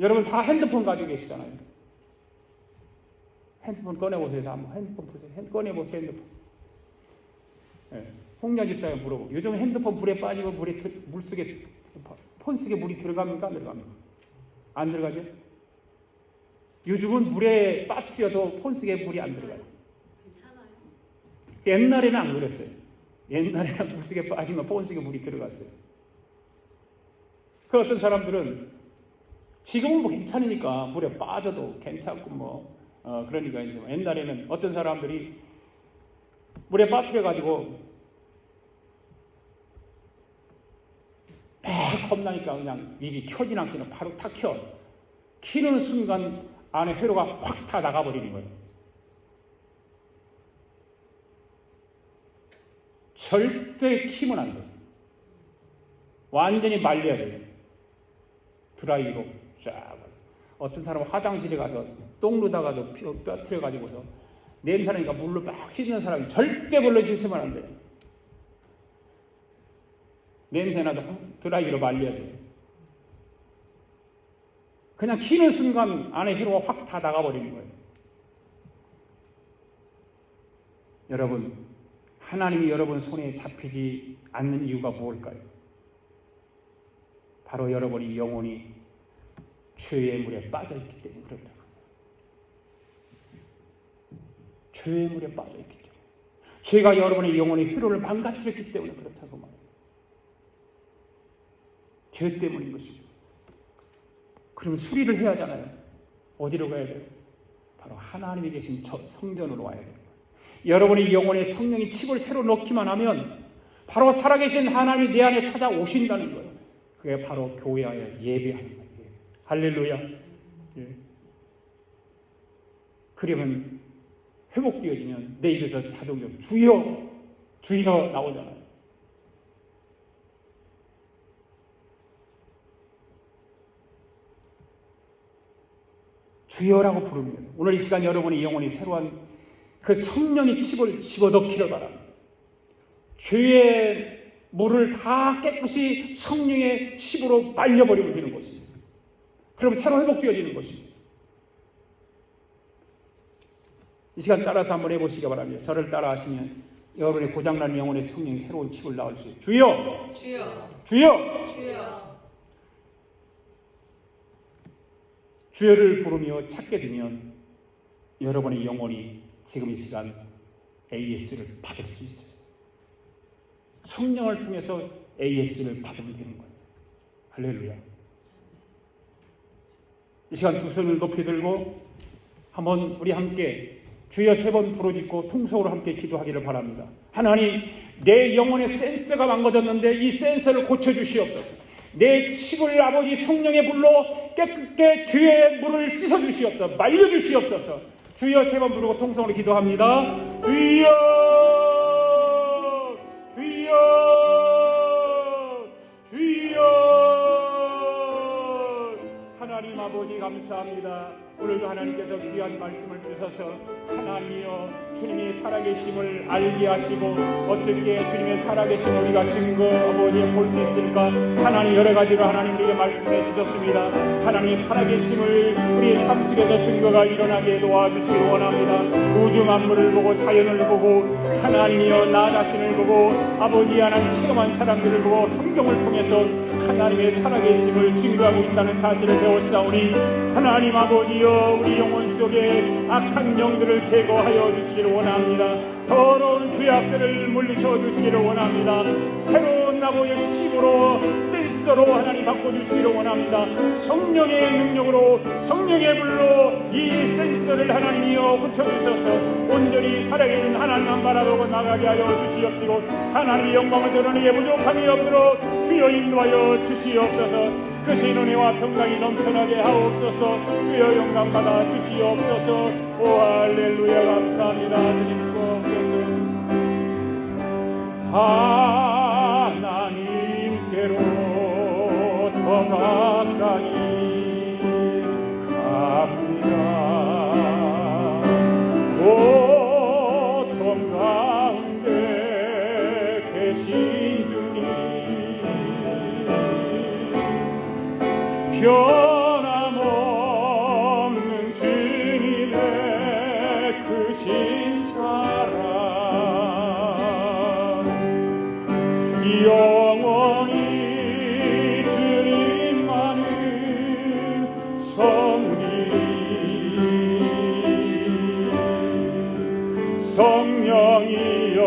여러분 다 핸드폰 가지고 계시잖아요. 핸드폰 꺼내보세요. 한번 핸드폰 보세요. 꺼내보세요. 핸드폰. 네. 홍련 집사가 물어보고, 요즘 핸드폰 물에 빠지고 물속에, 폰 속에 물이 들어갑니까? 안 들어갑니까? 안 들어가죠? 요즘은 물에 빠뜨려도 폰 속에 물이 안 들어가요. 괜찮아요. 옛날에는 안 그랬어요. 옛날에는 물 속에 빠지면 폰 속에 물이 들어갔어요. 그 어떤 사람들은 지금은 뭐 괜찮으니까 물에 빠져도 괜찮고 그러니까 이제 옛날에는 어떤 사람들이 물에 빠뜨려가지고 막 겁나니까 그냥 입이 켜진 않기는 바로 탁 켜. 키는 순간 안에 회로가 확 다 나가버리는 거예요. 절대 키면 안 돼요. 완전히 말려야 돼요. 드라이로 쫙. 어떤 사람은 화장실에 가서 똥 누다가도 뼈트려가지고서 냄새나니까 물로 막 씻는 사람이 절대 물로 씻으면 안 돼요. 냄새나도 드라이기로 말려야 돼요. 그냥 키는 순간 안에 회로가 확 다 나가버리는 거예요. 여러분, 하나님이 여러분 손에 잡히지 않는 이유가 무엇일까요? 바로 여러분이 영혼이 죄의 물에 빠져있기 때문에 그렇다. 죄의 물에 빠져있기 때문에. 죄가 여러분의 영혼의 회로를 망가뜨렸기 때문에 그렇다고 말해요. 죄 때문인 것입니다. 그러면 수리를 해야 하잖아요. 어디로 가야 돼요? 바로 하나님이 계신 성전으로 와야 돼요. 여러분의 영혼에 성령이 칩을 새로 넣기만 하면 바로 살아계신 하나님이 내 안에 찾아오신다는 거예요. 그게 바로 교회 안에 예배하는 거예요. 할렐루야. 예. 그러면 회복되어지면 내 입에서 자동적으로 주여, 주여 나오잖아요. 주여라고 부릅니다. 오늘 이 시간 여러분의 영혼이 새로운 그 성령의 칩을 집어넣기를 바랍니다. 죄의 물을 다 깨끗이 성령의 칩으로 말려버리면 되는 것입니다. 그러면 새로 회복되어지는 것입니다. 이 시간 따라서 한번 해보시기 바랍니다. 저를 따라 하시면 여러분의 고장난 영혼의 성령의 새로운 칩을 낳을 수 있어요. 주여! 주여! 주여! 주여! 주여를 부르며 찾게 되면 여러분의 영혼이 지금 이 시간 AS를 받을 수 있어요. 성령을 통해서 AS를 받으면 되는 거예요. 할렐루야. 이 시간 두 손을 높이 들고 한번 우리 함께 주여 3번 부르짖고 통성으로 함께 기도하기를 바랍니다. 하나님, 내 영혼의 센서가 망가졌는데 이 센서를 고쳐주시옵소서. 내 칩을 아버지 성령의 불로 깨끗게 주의 물을 씻어주시옵소서. 말려주시옵소서. 주여 3번 부르고 통성으로 기도합니다. 주여 주여 주여. 하나님 아버지 감사합니다. 오늘도 하나님께서 귀한 말씀을 주셔서 하나님이여 주님이 살아계심을 알게 하시고 어떻게 주님의 살아계심을 우리가 증거 아버지에 볼 수 있을까 하나님 여러 가지로 하나님 우리에게 말씀해 주셨습니다. 하나님의 살아계심을 우리 삶 속에서 증거가 일어나게 도와주시기 원합니다. 우주 만물을 보고 자연을 보고 하나님이여 나 자신을 보고 아버지 하나님 체험한 사람들을 보고 성경을 통해서 하나님의 살아계심을 증거하고 있다는 사실을 배웠사오니 하나님 아버지여 우리 영혼 속에 악한 영들을 제거하여 주시기를 원합니다. 더러운 죄악들을 물리쳐 주시기를 원합니다. 새로운 아버지의 칩으로 센서로 하나님 바꿔주시기를 원합니다. 성령의 능력으로 성령의 불로 이 센서를 하나님이여 붙여주셔서 온전히 살아계신 하나님만 바라보고 나가게 하여 주시옵시고 하나님의 영광을 드러내게 부족함이 없도록 주여 인도하여 주시옵소서. 크신 은혜와 평강이 넘쳐나게 하옵소서. 주여 영광 받아 주시옵소서. 오 할렐루야 감사합니다. 주님 주옵소서. 하나님께로 더 가까이 갑니다. 고통 가운데 계신 주님 변함없는 주님의 크신 사랑 영원히 주님만을 섬기리 성령이여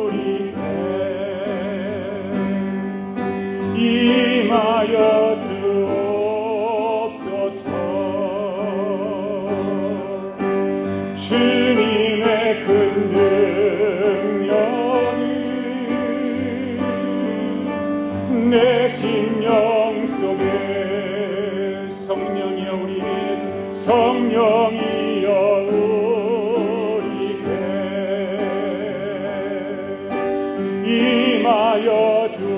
우리에게 임하여 주옵소서. 주님의 큰 능력이 내 심령 속에 성령이여 우리에게 성령이여 우리에게 임하여 주옵소서.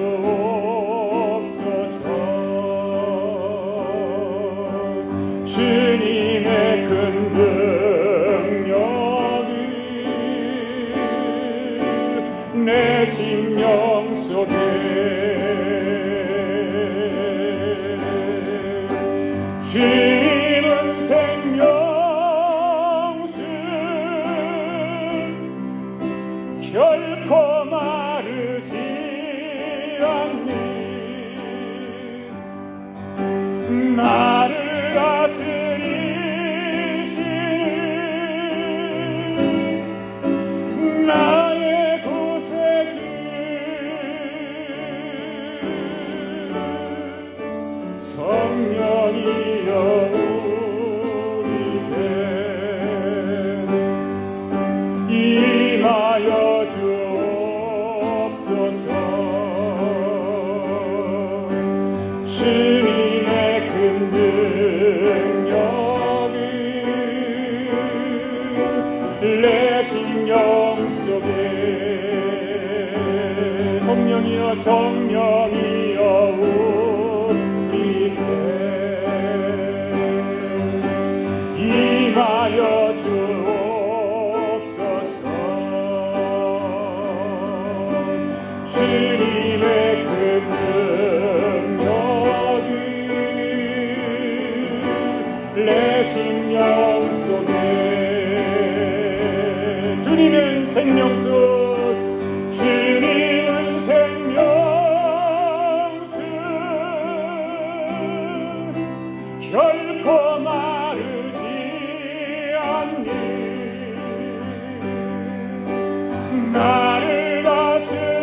주님의 큰 능력이 내 심령 속에 주님은 생명수 결코 마르지 않니 나를 다스리시는 나의 구세주 성령이여 우리에게 임하여 주옵소서. 주님의 큰 능력이 내 심령 속에 성령이여 성령이여 우리에게 임하여 주옵소서. 주님의 큰 능력이 내 심령 속에 주님은 생명수 주님은 생명수 결코 마르지 않니 나를 다스리시는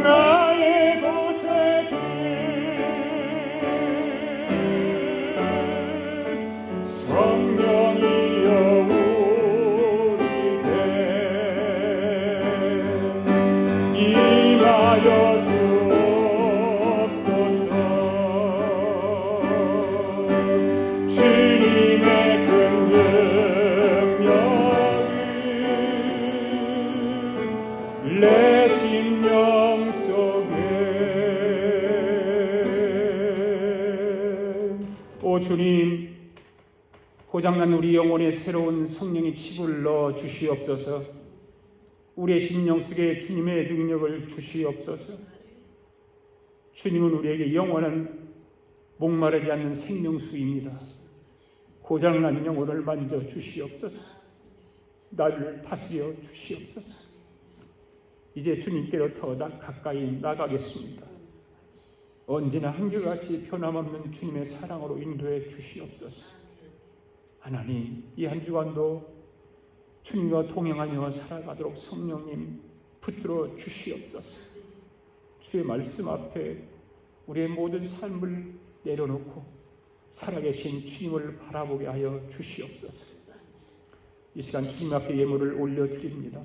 나의 구세주 고장난 우리 영혼에 새로운 성령의 칩을 넣어 주시옵소서. 우리의 심령 속에 주님의 능력을 주시옵소서. 주님은 우리에게 영원한 목마르지 않는 생명수입니다. 고장난 영혼을 만져 주시옵소서. 나를 다스려 주시옵소서. 이제 주님께로 더 가까이 나가겠습니다. 언제나 한결같이 변함없는 주님의 사랑으로 인도해 주시옵소서. 하나님, 이 한 주간도 주님과 동행하며 살아가도록 성령님 붙들어 주시옵소서. 주의 말씀 앞에 우리의 모든 삶을 내려놓고 살아계신 주님을 바라보게 하여 주시옵소서. 이 시간 주님 앞에 예물을 올려드립니다.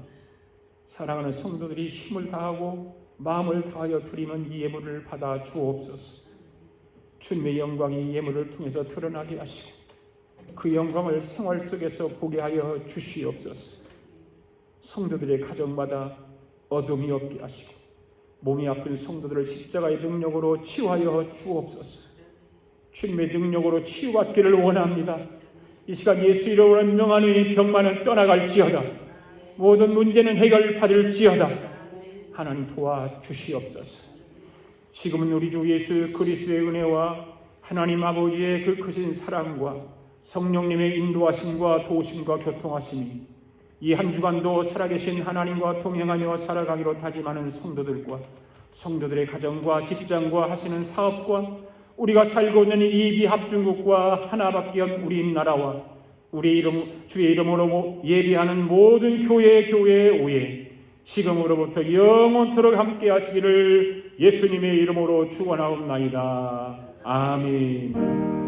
사랑하는 성도들이 힘을 다하고 마음을 다하여 드리는 이 예물을 받아 주옵소서. 주님의 영광이 예물을 통해서 드러나게 하시고 그 영광을 생활 속에서 보게 하여 주시옵소서. 성도들의 가정마다 어둠이 없게 하시고 몸이 아픈 성도들을 십자가의 능력으로 치유하여 주옵소서. 주님의 능력으로 치유받기를 원합니다. 이 시간 예수 이름으로 명하노니 병만은 떠나갈지어다. 모든 문제는 해결받을지어다. 하나님 도와주시옵소서. 지금은 우리 주 예수 그리스도의 은혜와 하나님 아버지의 그 크신 사랑과 성령님의 인도하심과 도우심과 교통하심이 이 한 주간도 살아계신 하나님과 동행하며 살아가기로 다짐하는 성도들과 성도들의 가정과 직장과 하시는 사업과 우리가 살고 있는 이 비합중국과 하나밖에 없는 우리 나라와 우리 주의 이름으로 예비하는 모든 교회 오해 지금으로부터 영원토록 함께 하시기를 예수님의 이름으로 축원하옵나이다. 아멘.